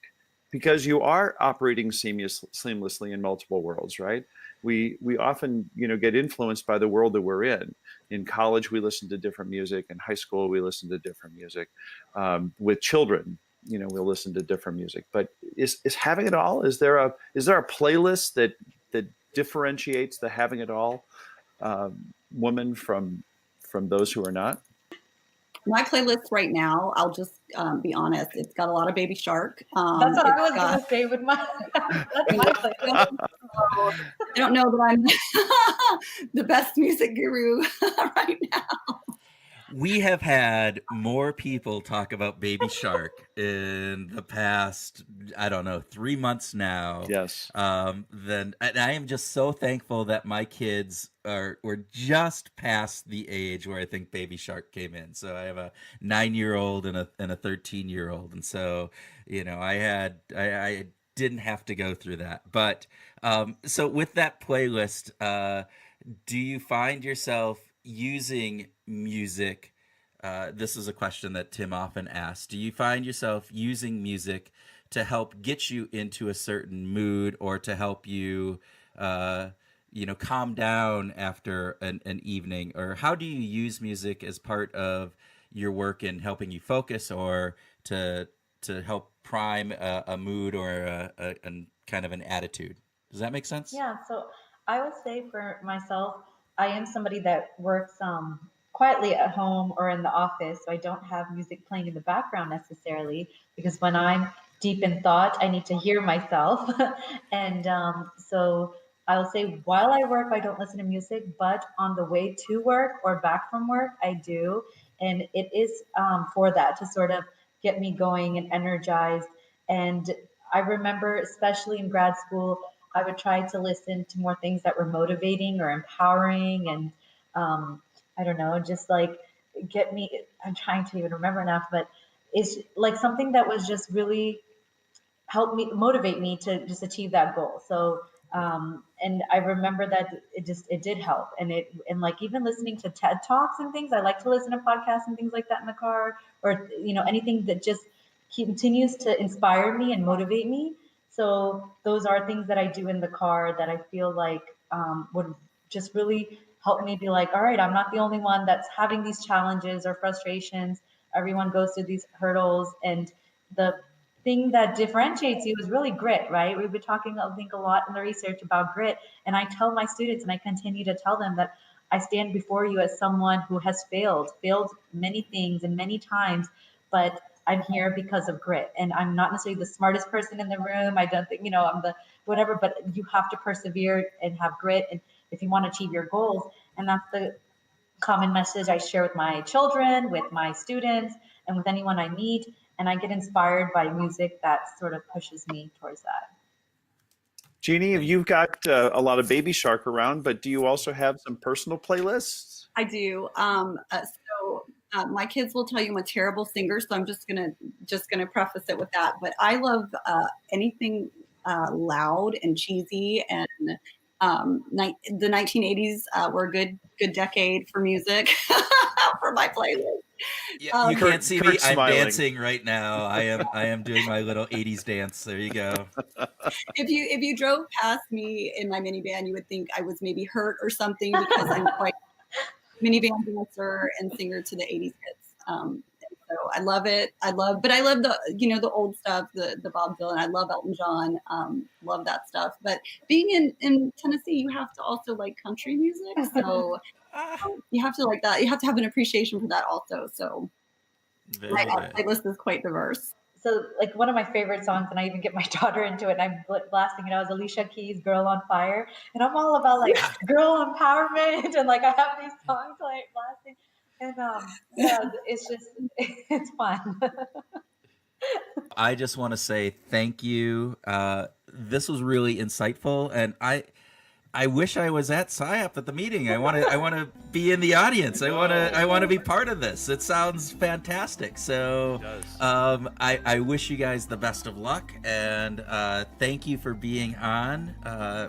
Because you are operating seamlessly in multiple worlds, right? We often, get influenced by the world that we're in. In college, we listen to different music. In high school, we listen to different music. With children, we'll listen to different music. But is having it all? Is there a playlist that differentiates the having it all woman from those who are not? My playlist right now, I'll just be honest, it's got a lot of Baby Shark. That's what I was going to say with my, that's my playlist. I don't know that I'm the best music guru right now. We have had more people talk about Baby Shark in the past, I don't know, 3 months now. Yes. And I am just so thankful that my kids were just past the age where I think Baby Shark came in. So I have a 9-year-old and a 13-year-old, and so I didn't have to go through that. But so with that playlist, do you find yourself using music? This is a question that Tim often asks. Do you find yourself using music to help get you into a certain mood, or to help you, calm down after an evening? Or how do you use music as part of your work in helping you focus, or to help prime a mood or a kind of an attitude? Does that make sense? Yeah, so I would say for myself, I am somebody that works quietly at home or in the office, so I don't have music playing in the background necessarily, because when I'm deep in thought, I need to hear myself. And so I'll say while I work, I don't listen to music, but on the way to work or back from work, I do. And it is for that, to sort of get me going and energized. And I remember, especially in grad school, I would try to listen to more things that were motivating or empowering, and I don't know, just like get me. I'm trying to even remember now, but it's like something that was just really help me motivate me to just achieve that goal. So and I remember that it did help, and like even listening to TED Talks and things. I like to listen to podcasts and things like that in the car, or anything that just continues to inspire me and motivate me. So those are things that I do in the car that I feel like would just really help me be like, all right, I'm not the only one that's having these challenges or frustrations. Everyone goes through these hurdles, and the thing that differentiates you is really grit, right? We've been talking, I think, a lot in the research about grit, and I tell my students, and I continue to tell them, that I stand before you as someone who has failed many things and many times, but I'm here because of grit. And I'm not necessarily the smartest person in the room. I don't think, I'm the whatever, but you have to persevere and have grit, and if you want to achieve your goals. And that's the common message I share with my children, with my students, and with anyone I meet. And I get inspired by music that sort of pushes me towards that. Jeanie, you've got a lot of Baby Shark around, but do you also have some personal playlists? I do. My kids will tell you I'm a terrible singer, so I'm just gonna preface it with that. But I love anything loud and cheesy, and the 1980s were a good decade for music for my playlist. Yeah, you can't see me. Kurt's I'm smiling. dancing right now. I am doing my little 80s dance. There you go. If you drove past me in my minivan, you would think I was maybe hurt or something, because I'm quite a minivan dancer and singer to the 80s hits. So I love it. But I love the old stuff, the Bob Dylan. I love Elton John. Love that stuff. But being in Tennessee, you have to also like country music. So you have to like that. You have to have an appreciation for that also. So my playlist is quite diverse. So like one of my favorite songs, and I even get my daughter into it, and I'm blasting it out, is Alicia Keys' Girl on Fire. And I'm all about like girl empowerment, and like I have these songs like blasting. And it's just, it's fun. I just want to say thank you. this was really insightful, and I wish I was at SIOP at the meeting. I want to be in the audience. I want to be part of this. It sounds fantastic. So I wish you guys the best of luck, and thank you for being on.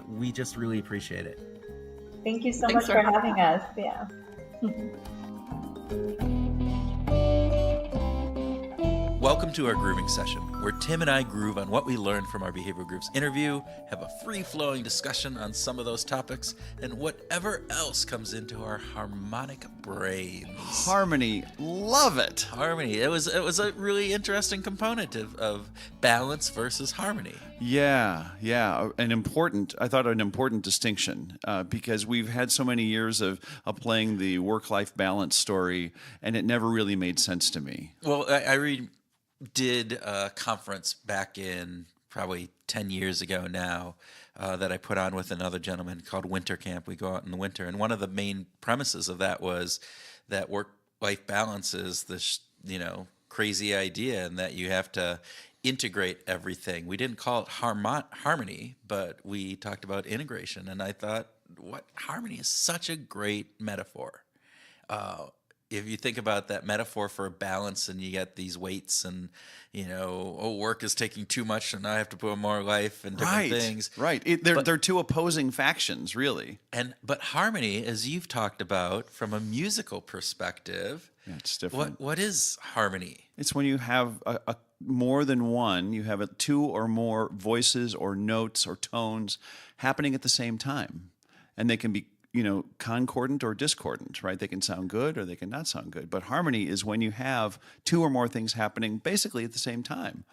We just really appreciate it. Thank you so much for having us. Yeah. Welcome to our grooving session, where Tim and I groove on what we learned from our behavioral groups interview, have a free-flowing discussion on some of those topics, and whatever else comes into our harmonic brains. Harmony, love it. Harmony. It was a really interesting component of balance versus harmony. Yeah, an important distinction because we've had so many years of playing the work-life balance story, and it never really made sense to me. Well, I did a conference back in probably 10 years ago now that I put on with another gentleman called Winter Camp. We go out in the winter, and one of the main premises of that was that work-life balance is this, crazy idea, and that you have to integrate everything. We didn't call it harmony, but we talked about integration, and I thought, harmony is such a great metaphor. If you think about that metaphor for a balance, and you get these weights, and work is taking too much, and I have to put more life and different things. Right. They're two opposing factions, really. But harmony, as you've talked about from a musical perspective, it's different. What is harmony? It's when you have a more than one. You have two or more voices or notes or tones happening at the same time, and they can be concordant or discordant, right? They can sound good or they can not sound good. But harmony is when you have two or more things happening basically at the same time.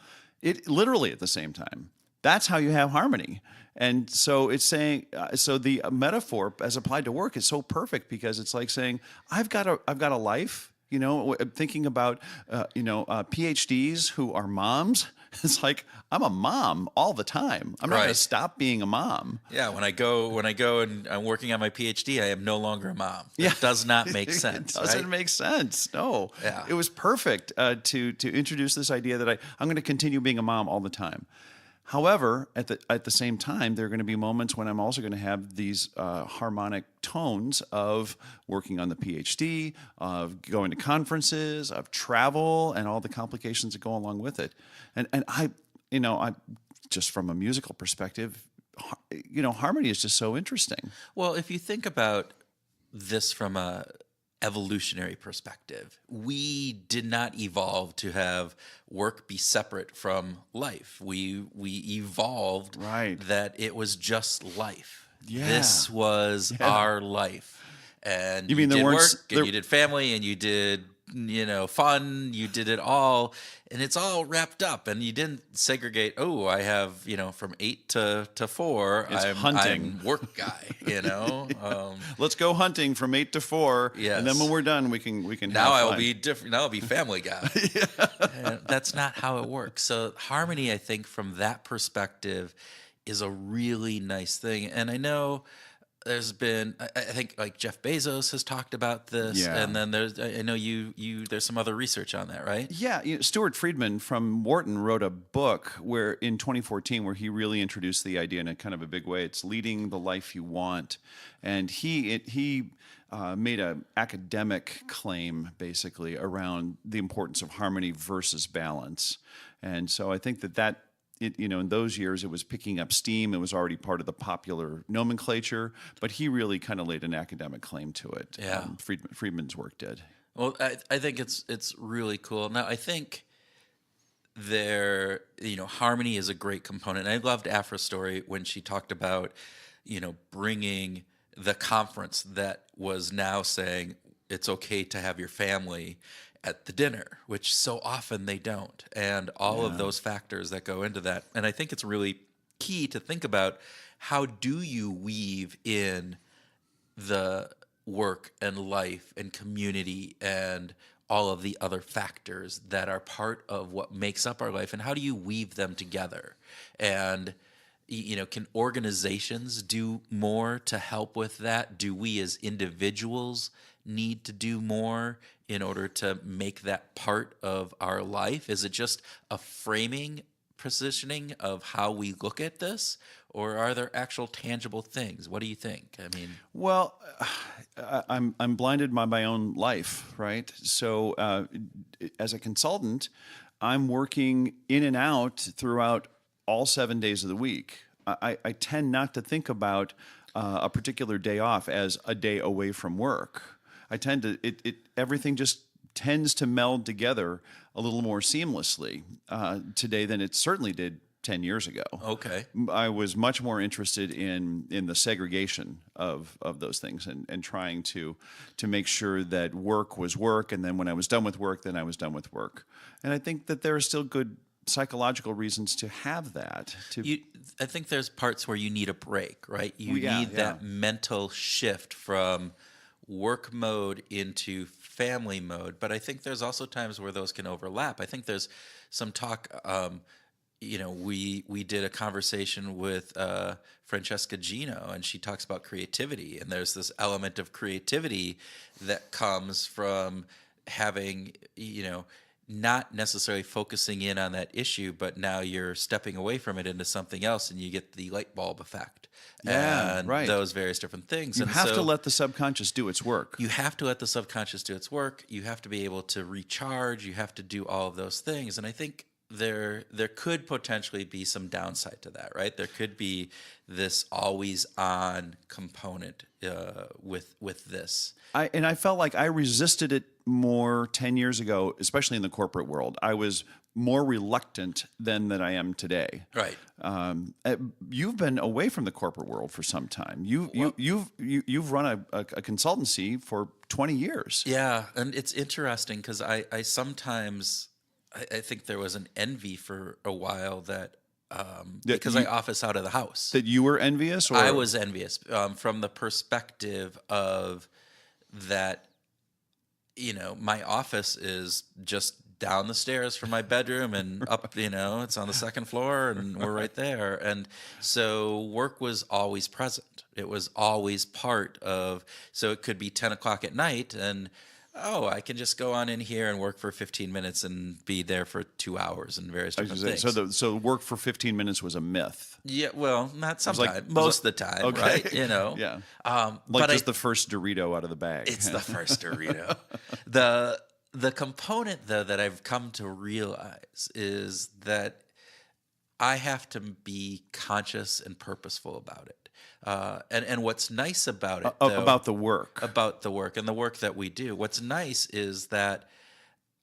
It literally at the same time. That's how you have harmony. And so it's saying, so the metaphor as applied to work is so perfect, because it's like saying, I've got a life, thinking about, PhDs who are moms. It's like, I'm a mom all the time. I'm not going to stop being a mom. Yeah, when I go and I'm working on my PhD, I am no longer a mom. That does not make sense. It doesn't make sense. No. Yeah. It was perfect to introduce this idea that I'm going to continue being a mom all the time. However, at the same time, there are going to be moments when I'm also going to have these harmonic tones of working on the PhD, of going to conferences, of travel, and all the complications that go along with it. And I just from a musical perspective, harmony is just so interesting. Well, if you think about this from a evolutionary perspective, we did not evolve to have work be separate from life. We evolved that it was just life. Yeah. This was our life. And you did work, and you did family, and you did fun, you did it all, and it's all wrapped up, and you didn't segregate, I have, from 8 to 4, I'm work guy, Let's go hunting from 8 to 4, and then when we're done, we can now have I'll fun. be different. Now I'll be family guy. And that's not how it works. So harmony, I think, from that perspective, is a really nice thing. And I know there's been, I think, like Jeff Bezos has talked about this, and then I know there's some other research on that, right? Yeah, Stuart Friedman from Wharton wrote a book in 2014 where he really introduced the idea in a kind of a big way. It's Leading the Life You Want, and he made an academic claim basically around the importance of harmony versus balance, and so I think that. In those years, it was picking up steam. It was already part of the popular nomenclature, but he really kind of laid an academic claim to it. Yeah, Friedman's work did. Well, I think it's really cool. Now, I think harmony is a great component. And I loved Afra's story when she talked about, bringing the conference that was now saying it's okay to have your family at the dinner, which so often they don't, and all of those factors that go into that. And I think it's really key to think about, how do you weave in the work and life and community and all of the other factors that are part of what makes up our life, and how do you weave them together? And can organizations do more to help with that? Do we as individuals need to do more in order to make that part of our life? Is it just a framing positioning of how we look at this, or are there actual tangible things? What do you think? I mean, Well, I'm blinded by my own life, right? So as a consultant, I'm working in and out throughout all 7 days of the week. I tend not to think about a particular day off as a day away from work. I tend to everything just tends to meld together a little more seamlessly today than it certainly did 10 years ago. okay. I was much more interested in the segregation of those things and trying to make sure that work was work, and then when I was done with work, then I was done with work. And I think that there are still good psychological reasons to have that. I think there's parts where you need a break, right? You Yeah, need yeah. that mental shift from work mode into family mode. But I think there's also times where those can overlap. I think there's some talk. We did a conversation with Francesca Gino, and she talks about creativity. And there's this element of creativity that comes from having, not necessarily focusing in on that issue, but now you're stepping away from it into something else, and you get the light bulb effect. Yeah, and right. those various different things. You And have so to let the subconscious do its work. you have to let the subconscious do its work. You have to be able to recharge. You have to do all of those things. And I think there could potentially be some downside to that, right? There could be this always on component with this. I felt like I resisted it more 10 years ago, especially in the corporate world. I was more reluctant than that I am today. Right. You've been away from the corporate world for some time. You've run a consultancy for 20 years. Yeah, and it's interesting because I sometimes I think there was an envy for a while that because I office out of the house. That you were envious, or I was envious from the perspective of that, my office is just down the stairs from my bedroom and up, it's on the second floor and we're right there. And so work was always present. It was always part of, so it could be 10 o'clock at night and, I can just go on in here and work for 15 minutes and be there for 2 hours and various different things. So work for 15 minutes was a myth. Yeah, well, not sometimes, like- most of the time, okay. right? Yeah. Like Like just the first Dorito out of the bag. It's the first Dorito. The component, though, that I've come to realize is that I have to be conscious and purposeful about it. And what's nice about it, though, about the work. about the work and the work that we do, what's nice is that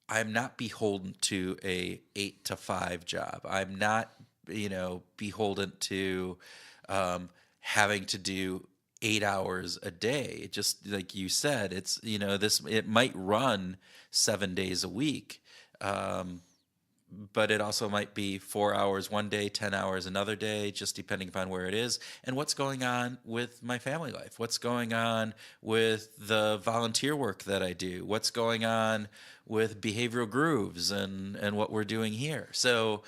I'm not beholden to a 8 to 5 job. I'm not, beholden to having to do 8 hours a day. Just like you said, it's, it might run 7 days a week. But it also might be 4 hours one day, 10 hours another day, just depending upon where it is and what's going on with my family life, what's going on with the volunteer work that I do, what's going on with behavioral grooves and what we're doing here. So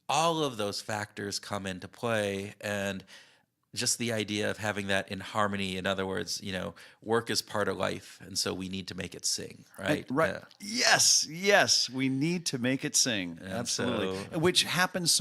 all of those factors come into play, and just the idea of having that in harmony. In other words, work is part of life, and so we need to make it sing, right? Right. Yeah. Yes. We need to make it sing. And Absolutely. so- Which happens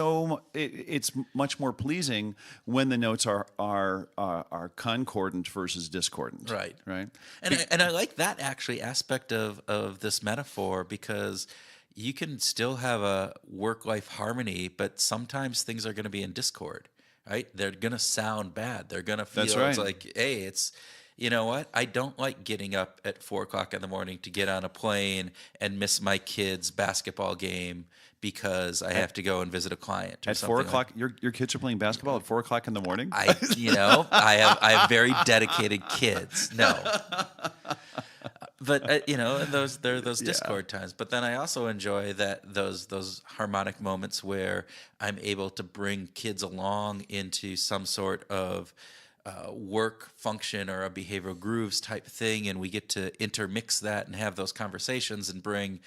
it's much more pleasing when the notes are concordant versus discordant. Right. Right. And I like that actually aspect of this metaphor, because you can still have a work-life harmony, but sometimes things are going to be in discord, right? They're going to sound bad. They're going to feel That's right. it's like, hey, it's, you know what? I don't like getting up at 4 o'clock in the morning to get on a plane and miss my kid's basketball game because I have to go and visit a client or At something 4 o'clock, your kids are playing basketball at 4 o'clock in the morning? I have very dedicated kids. No. But there are those discord times. But then I also enjoy those harmonic moments where I'm able to bring kids along into some sort of work function or a behavioral grooves type thing, and we get to intermix that and have those conversations and bring,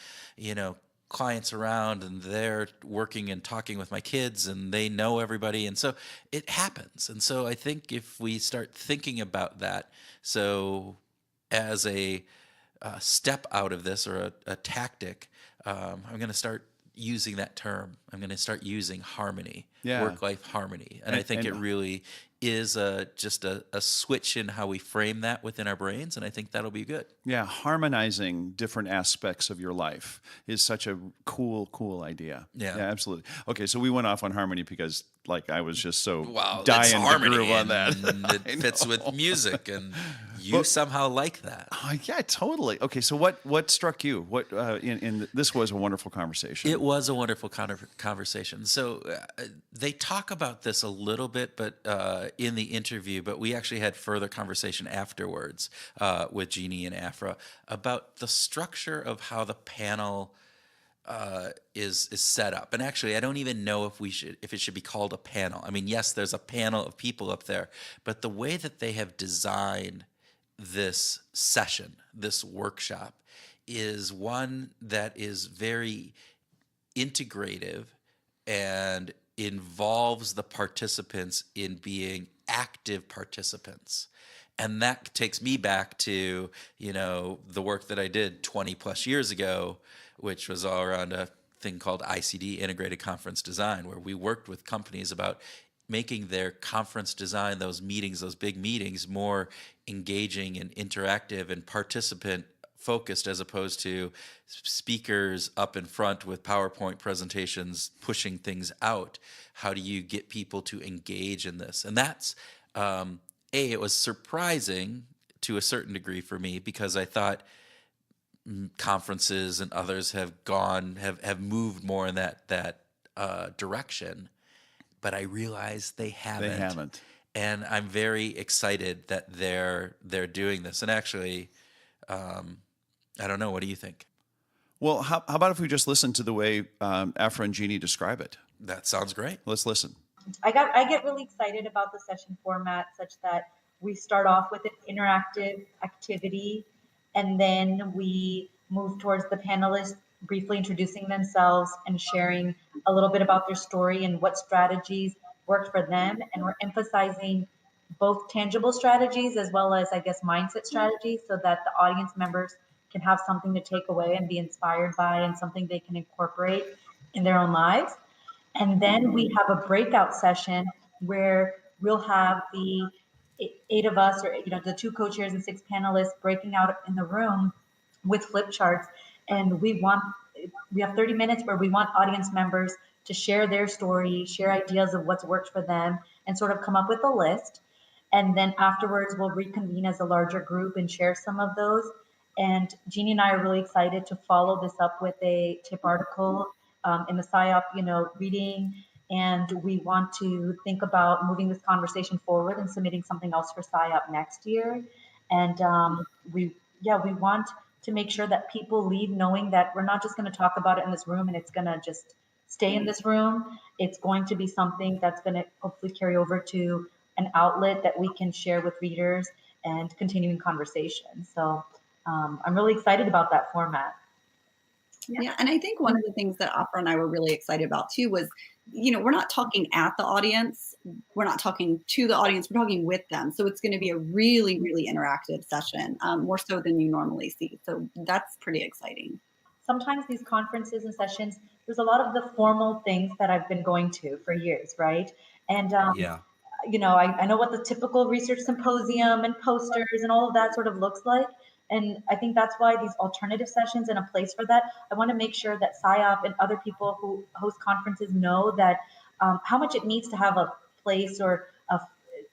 clients around, and they're working and talking with my kids and they know everybody, and so it happens. And so I think if we start thinking about that, so as a step out of this or a tactic, I'm going to start using that term I'm going to start using harmony, Yeah. work-life harmony. And I think it really is just a switch in how we frame that within our brains. And I think that'll be good. Yeah, harmonizing different aspects of your life is such a cool idea. Yeah. Absolutely. Okay, so we went off on harmony because like I was just so Wow, dying it's to harmony groove on that. and it fits with music, and you somehow like that. Yeah, totally. Okay, so what struck you? What this was a wonderful conversation. It was a wonderful conversation. So they talk about this a little bit, but in the interview, but we actually had further conversation afterwards with Jeanie and Afra about the structure of how the panel is set up. And actually, I don't even know if it should be called a panel. I mean, yes, there's a panel of people up there, but the way that they have designed this session, this workshop, is one that is very integrative and involves the participants in being active participants. And that takes me back to, the work that I did 20 plus years ago, which was all around a thing called ICD, Integrated Conference Design, where we worked with companies about making their conference design, those meetings, those big meetings, more engaging and interactive and participant focused, as opposed to speakers up in front with PowerPoint presentations pushing things out. How do you get people to engage in this? And that's, it was surprising to a certain degree for me, because I thought conferences and others have moved more in that direction, but I realized they haven't. And I'm very excited that they're doing this. And actually, I don't know. What do you think? Well, how about if we just listen to the way Afra and Jeanie describe it? That sounds great. Let's listen. I get really excited about the session format, such that we start off with an interactive activity, and then we move towards the panelists briefly introducing themselves and sharing a little bit about their story and what strategies worked for them. And we're emphasizing both tangible strategies as well as, I guess, mindset strategies, so that the audience members can have something to take away and be inspired by, and something they can incorporate in their own lives. And then we have a breakout session where we'll have the 8 of us, or the 2 co-chairs and 6 panelists, breaking out in the room with flip charts. And we have 30 minutes where we want audience members to share their story, share ideas of what's worked for them, and sort of come up with a list. And then afterwards, we'll reconvene as a larger group and share some of those. And Jeanie and I are really excited to follow this up with a tip article in the SIOP, reading. And we want to think about moving this conversation forward and submitting something else for SIOP next year. And we want to make sure that people leave knowing that we're not just going to talk about it in this room and it's going to just stay in this room. It's going to be something that's going to hopefully carry over to an outlet that we can share with readers and continuing conversation. So I'm really excited about that format. Yeah, and I think one of the things that Afra and I were really excited about too was, we're not talking at the audience, we're not talking to the audience, we're talking with them. So it's going to be a really, really interactive session, more so than you normally see. So that's pretty exciting. Sometimes these conferences and sessions, there's a lot of the formal things that I've been going to for years, right? And I know what the typical research symposium and posters and all of that sort of looks like. And I think that's why these alternative sessions and a place for that, I want to make sure that SIOP and other people who host conferences know that how much it needs to have a place, or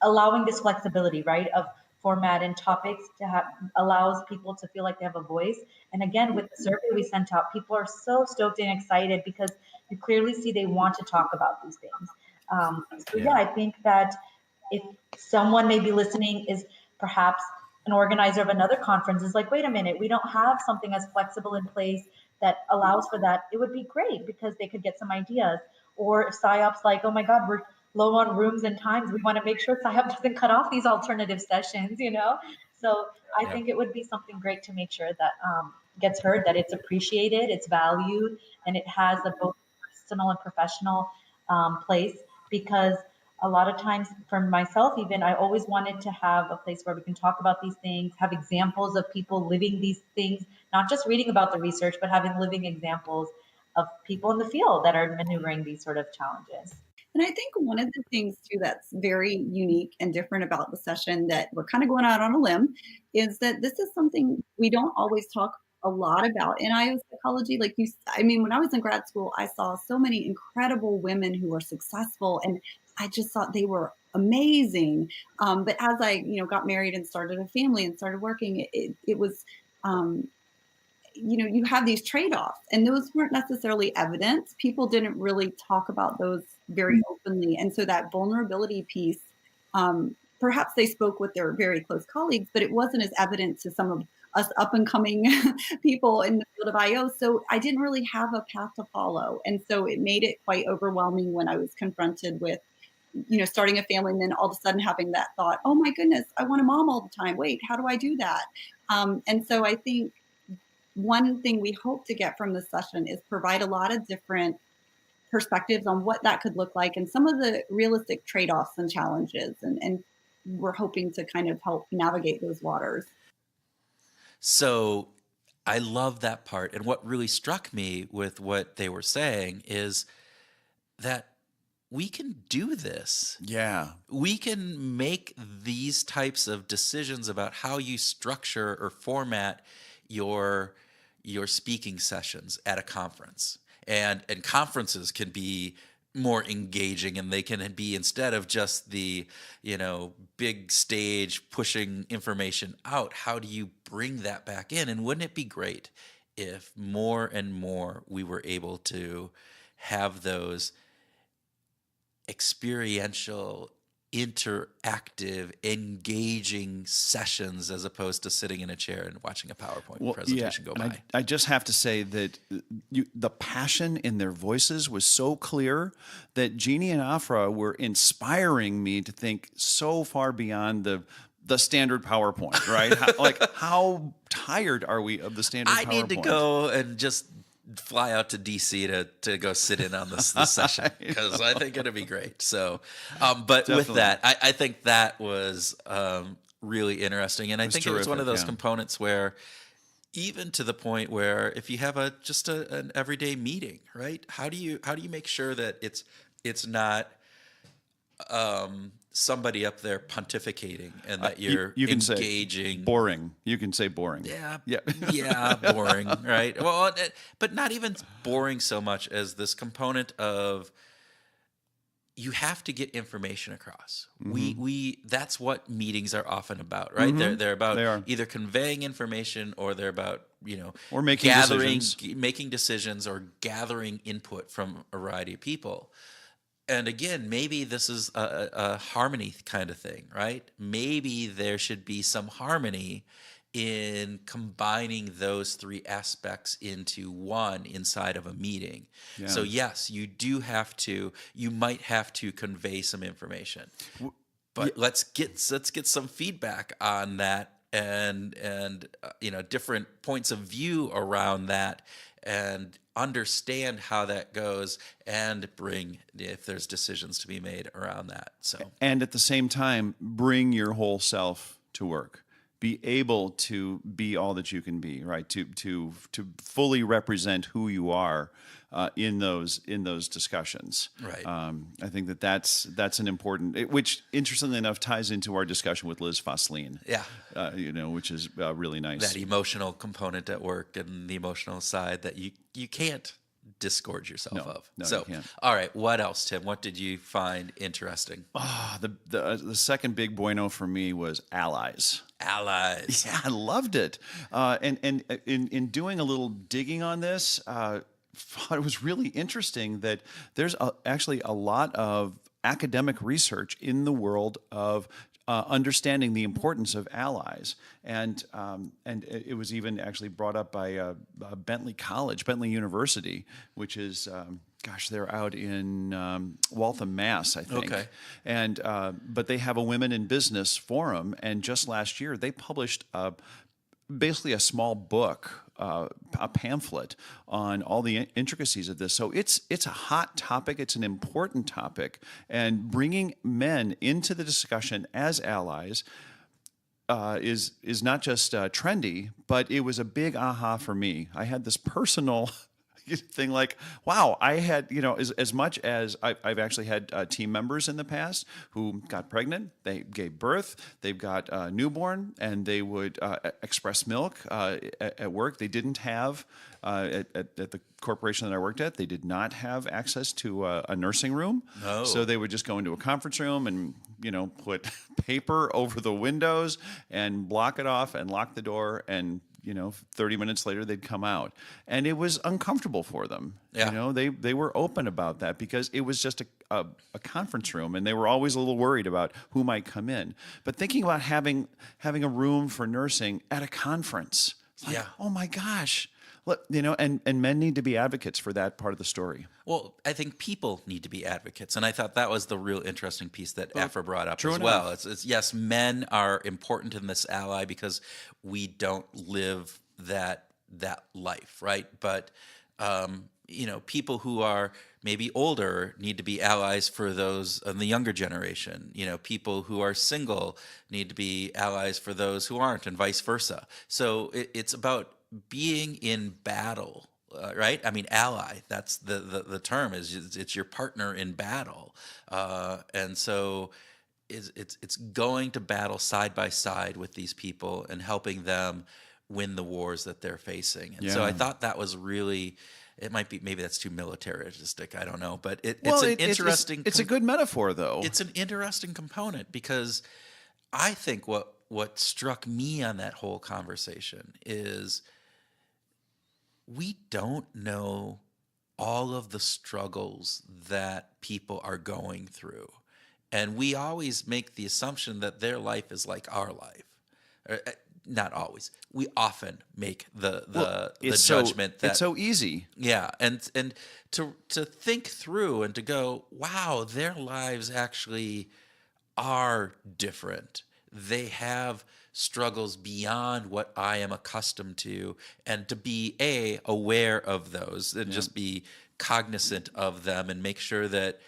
allowing this flexibility, right, of format and topics to have, allows people to feel like they have a voice. And again, with the survey we sent out, people are so stoked and excited because you clearly see they want to talk about these things. I think that if someone maybe listening is perhaps an organizer of another conference, is like, wait a minute, we don't have something as flexible in place that allows for that, it would be great because they could get some ideas. Or if SIOP's like, oh my God, we're low on rooms and times, we want to make sure SIOP doesn't cut off these alternative sessions, So I think it would be something great to make sure that gets heard, that it's appreciated, it's valued, and it has a both personal and professional place. Because a lot of times for myself, even, I always wanted to have a place where we can talk about these things, have examples of people living these things, not just reading about the research, but having living examples. people in the field that are maneuvering these sort of challenges. And I think one of the things too that's very unique and different about the session, that we're kind of going out on a limb, is that this is something we don't always talk a lot about in IO psychology. Like I mean, when I was in grad school, I saw so many incredible women who were successful, and I just thought they were amazing. But as I, got married and started a family and started working, it was, you have these trade-offs, and those weren't necessarily evident. People didn't really talk about those very openly. And so that vulnerability piece, perhaps they spoke with their very close colleagues, but it wasn't as evident to some of us up and coming people in the field of IO. So I didn't really have a path to follow. And so it made it quite overwhelming when I was confronted with, starting a family, and then all of a sudden having that thought, oh my goodness, I want a mom all the time. Wait, how do I do that? And so I think one thing we hope to get from this session is provide a lot of different perspectives on what that could look like and some of the realistic trade-offs and challenges. And we're hoping to kind of help navigate those waters. So I love that part. And what really struck me with what they were saying is that we can do this. Yeah. We can make these types of decisions about how you structure or format your speaking sessions at a conference. And conferences can be more engaging, and they can be, instead of just the, big stage pushing information out, how do you bring that back in? And wouldn't it be great if more and more we were able to have those experiential, interactive, engaging sessions, as opposed to sitting in a chair and watching a PowerPoint presentation go by? I just have to say that the passion in their voices was so clear that Jeanie and Afra were inspiring me to think so far beyond the standard PowerPoint, right? How tired are we of the standard PowerPoint? I need to go and just fly out to DC to go sit in on this session, because I think it'll be great. So, but Definitely. With that, I think that was really interesting, and I think it was one of those yeah. components where, even to the point where, if you have an everyday meeting, right? How do you make sure that it's not somebody up there pontificating, and that you're you can engaging? Say boring. You can say boring. Yeah, boring, right? Well, but not even boring so much as this component of, you have to get information across. Mm-hmm. We that's what meetings are often about, right? Mm-hmm. They're about They are. either conveying information, or they're about, Or making making decisions, or gathering input from a variety of people. And again, maybe this is a harmony kind of thing, right? Maybe there should be some harmony in combining those three aspects into one inside of a meeting. Yeah. So yes, you might have to convey some information, but let's get some feedback on that, and different points of view around that, and understand how that goes, and bring, if there's decisions to be made around that. So, and at the same time, bring your whole self to work. Be able to be all that you can be, right? To fully represent who you are in those discussions. Right. I think that's an important, which interestingly enough ties into our discussion with Liz Fosslien. Yeah. Which is really nice. That emotional component at work, and the emotional side that you can't disgorge yourself of. No, so, you can't. All right, what else, Tim? What did you find interesting? The second big bueno for me was allies. Allies. Yeah, I loved it. And in doing a little digging on this, thought it was really interesting that there's actually a lot of academic research in the world of understanding the importance of allies, and it was even actually brought up by Bentley University, which is they're out in Waltham, Mass, I think. Okay. And but they have a Women in Business forum, and just last year they published basically a small book, a pamphlet on all the intricacies of this. So it's a hot topic. It's an important topic, and bringing men into the discussion as allies is not just trendy, but it was a big aha for me. I had this personal thing like, wow, I had, as much as I've actually had team members in the past who got pregnant, they gave birth, they've got a newborn, and they would express milk at work. They didn't have, at the corporation that I worked at, they did not have access to a nursing room. No. So they would just go into a conference room and, put paper over the windows and block it off and lock the door, and 30 minutes later they'd come out, and it was uncomfortable for them. Yeah. They were open about that because it was just a conference room, and they were always a little worried about who might come in. But thinking about having a room for nursing at a conference, it's like, Yeah. oh my gosh. And men need to be advocates for that part of the story. Well, I think people need to be advocates, and I thought that was the real interesting piece that Afra brought up true as enough. well. It's yes, men are important in this ally because we don't live that life, right? But people who are maybe older need to be allies for those in the younger generation. People who are single need to be allies for those who aren't, and vice versa. So it's about being in battle, right? I mean, ally, that's the term, is it's your partner in battle. And so it's going to battle side by side with these people and helping them win the wars that they're facing. And so I thought that was really, it might be, maybe that's too militaristic, I don't know, but it's an interesting... It's a good metaphor, though. It's an interesting component, because I think what struck me on that whole conversation is we don't know all of the struggles that people are going through. And we always make the assumption that their life is like our life. Not always. We often make the judgment that it's so easy. Yeah, and to think through and to go, wow, their lives actually are different. They have struggles beyond what I am accustomed to, and to be aware of those and just be cognizant of them, and make sure that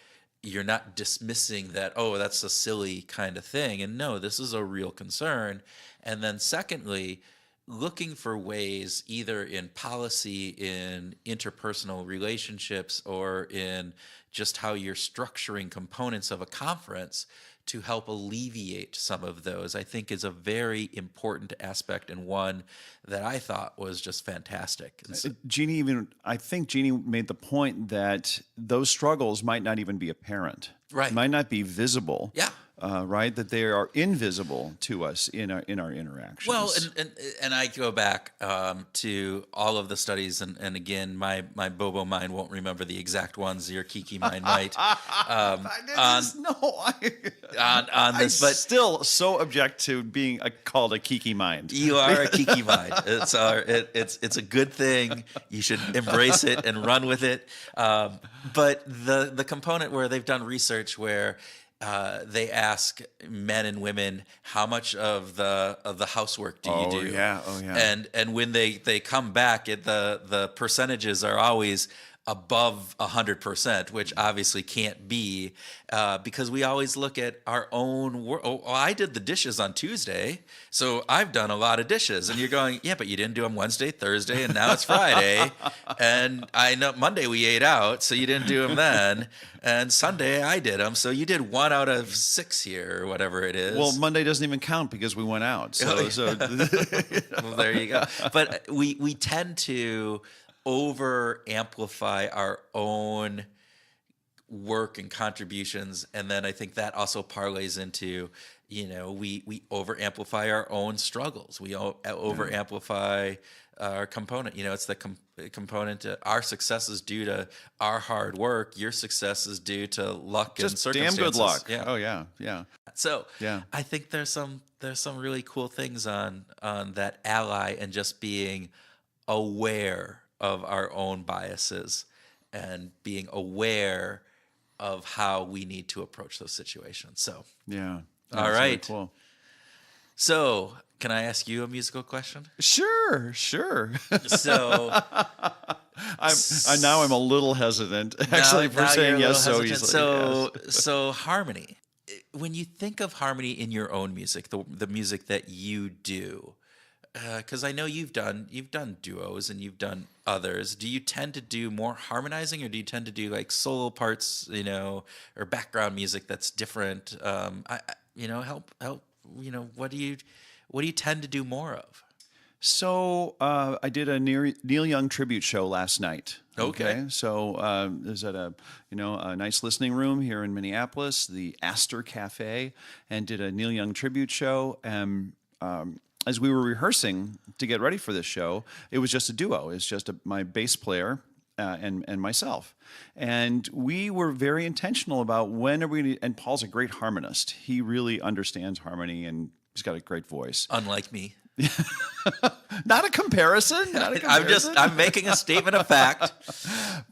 you're not dismissing that, oh, that's a silly kind of thing, and no, this is a real concern. And then secondly, looking for ways, either in policy, in interpersonal relationships, or in just how you're structuring components of a conference to help alleviate some of those, I think is a very important aspect, and one that I thought was just fantastic. I think Jeanie made the point that those struggles might not even be apparent. Right. Might not be visible. Yeah. Right? That they are invisible to us in our interactions. Well, and I go back to all of the studies, and again, my Bobo mind won't remember the exact ones. Your Kiki mind might. On this, but still so object to being called a Kiki mind. You are a Kiki mind. It's a good thing. You should embrace it and run with it. But the component where they've done research where they ask men and women, how much of the housework do you do? Oh yeah. And when they come back, the percentages are always above 100%, which obviously can't be, because we always look at our own work. Oh, I did the dishes on Tuesday, so I've done a lot of dishes. And you're going, yeah, but you didn't do them Wednesday, Thursday, and now it's Friday. And I know Monday we ate out, so you didn't do them then. And Sunday I did them, so you did 1 out of 6 here, or whatever it is. Well, Monday doesn't even count because we went out. So well, there you go. But we tend to over amplify our own work and contributions, and then I think that also parlays into, we over amplify our own struggles. We over amplify our component. It's the component. Our success is due to our hard work. Your success is due to luck and circumstances. Damn good luck. Yeah. Oh yeah. So I think there's some really cool things on that ally, and just being aware of our own biases and being aware of how we need to approach those situations. So all right. Really cool. So can I ask you a musical question? Sure. So I'm a little hesitant actually for saying yes so easily. So harmony. When you think of harmony in your own music, the music that you do, because I know you've done duos and you've done others. Do you tend to do more harmonizing, or do you tend to do like solo parts, or background music that's different? Help. What do you tend to do more of? So I did a Neil Young tribute show last night. Okay. So it was at a nice listening room here in Minneapolis, the Astor Cafe, and did a Neil Young tribute show. And as we were rehearsing to get ready for this show, it was just a duo. It's just my bass player and myself. And we were very intentional about when are we going to, and Paul's a great harmonist. He really understands harmony, and he's got a great voice. Unlike me. Not a comparison. I'm making a statement of fact.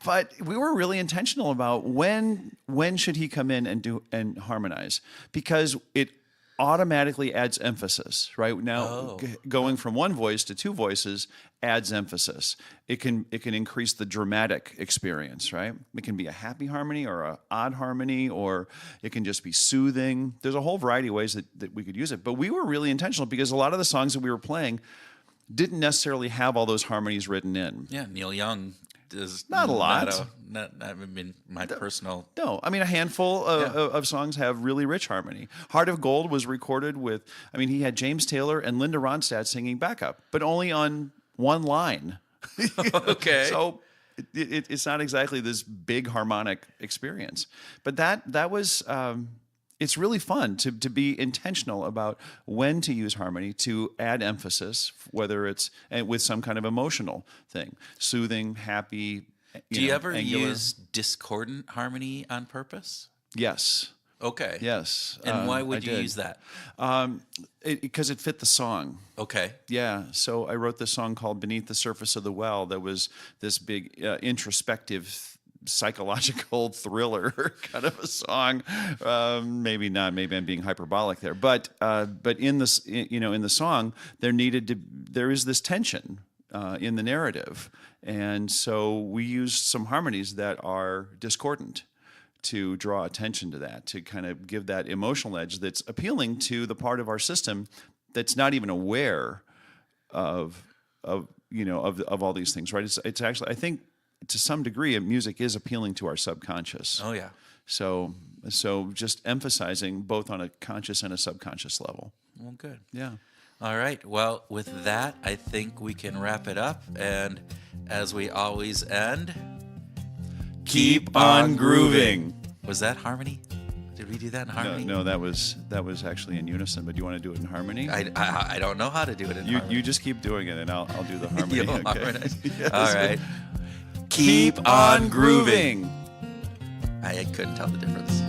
But we were really intentional about when should he come in and harmonize, because it automatically adds emphasis. Right now, going from one voice to two voices adds emphasis. It can increase the dramatic experience. Right? It can be a happy harmony or an odd harmony, or it can just be soothing. There's a whole variety of ways that we could use it. But we were really intentional because a lot of the songs that we were playing didn't necessarily have all those harmonies written in. Yeah, Neil Young is not a lot. My personal. No, I mean a handful of songs have really rich harmony. Heart of Gold was recorded with, he had James Taylor and Linda Ronstadt singing backup, but only on one line. Okay. So it's not exactly this big harmonic experience, but that was. It's really fun to be intentional about when to use harmony to add emphasis, whether it's with some kind of emotional thing, soothing, happy. Do you ever angular. use discordant harmony on purpose? Yes. Okay. Yes. And why would you use that? Because it fit the song. Okay. Yeah. So I wrote this song called Beneath the Surface of the Well that was this big introspective psychological thriller kind of a song. Maybe not. Maybe I'm being hyperbolic there. But in this, in the song, there is this tension in the narrative, and so we used some harmonies that are discordant to draw attention to that, to kind of give that emotional edge that's appealing to the part of our system that's not even aware of all these things. Right? It's actually, I think, to some degree, music is appealing to our subconscious. Oh, yeah. So just emphasizing both on a conscious and a subconscious level. Well, good. Yeah. All right. Well, with that, I think we can wrap it up. And as we always end, keep on grooving. Was that harmony? Did we do that in harmony? No, that was actually in unison. But do you want to do it in harmony? I don't know how to do it in harmony. You just keep doing it, and I'll do the harmony. You'll okay? harmonize. Yes. All right. Keep on grooving. I couldn't tell the difference.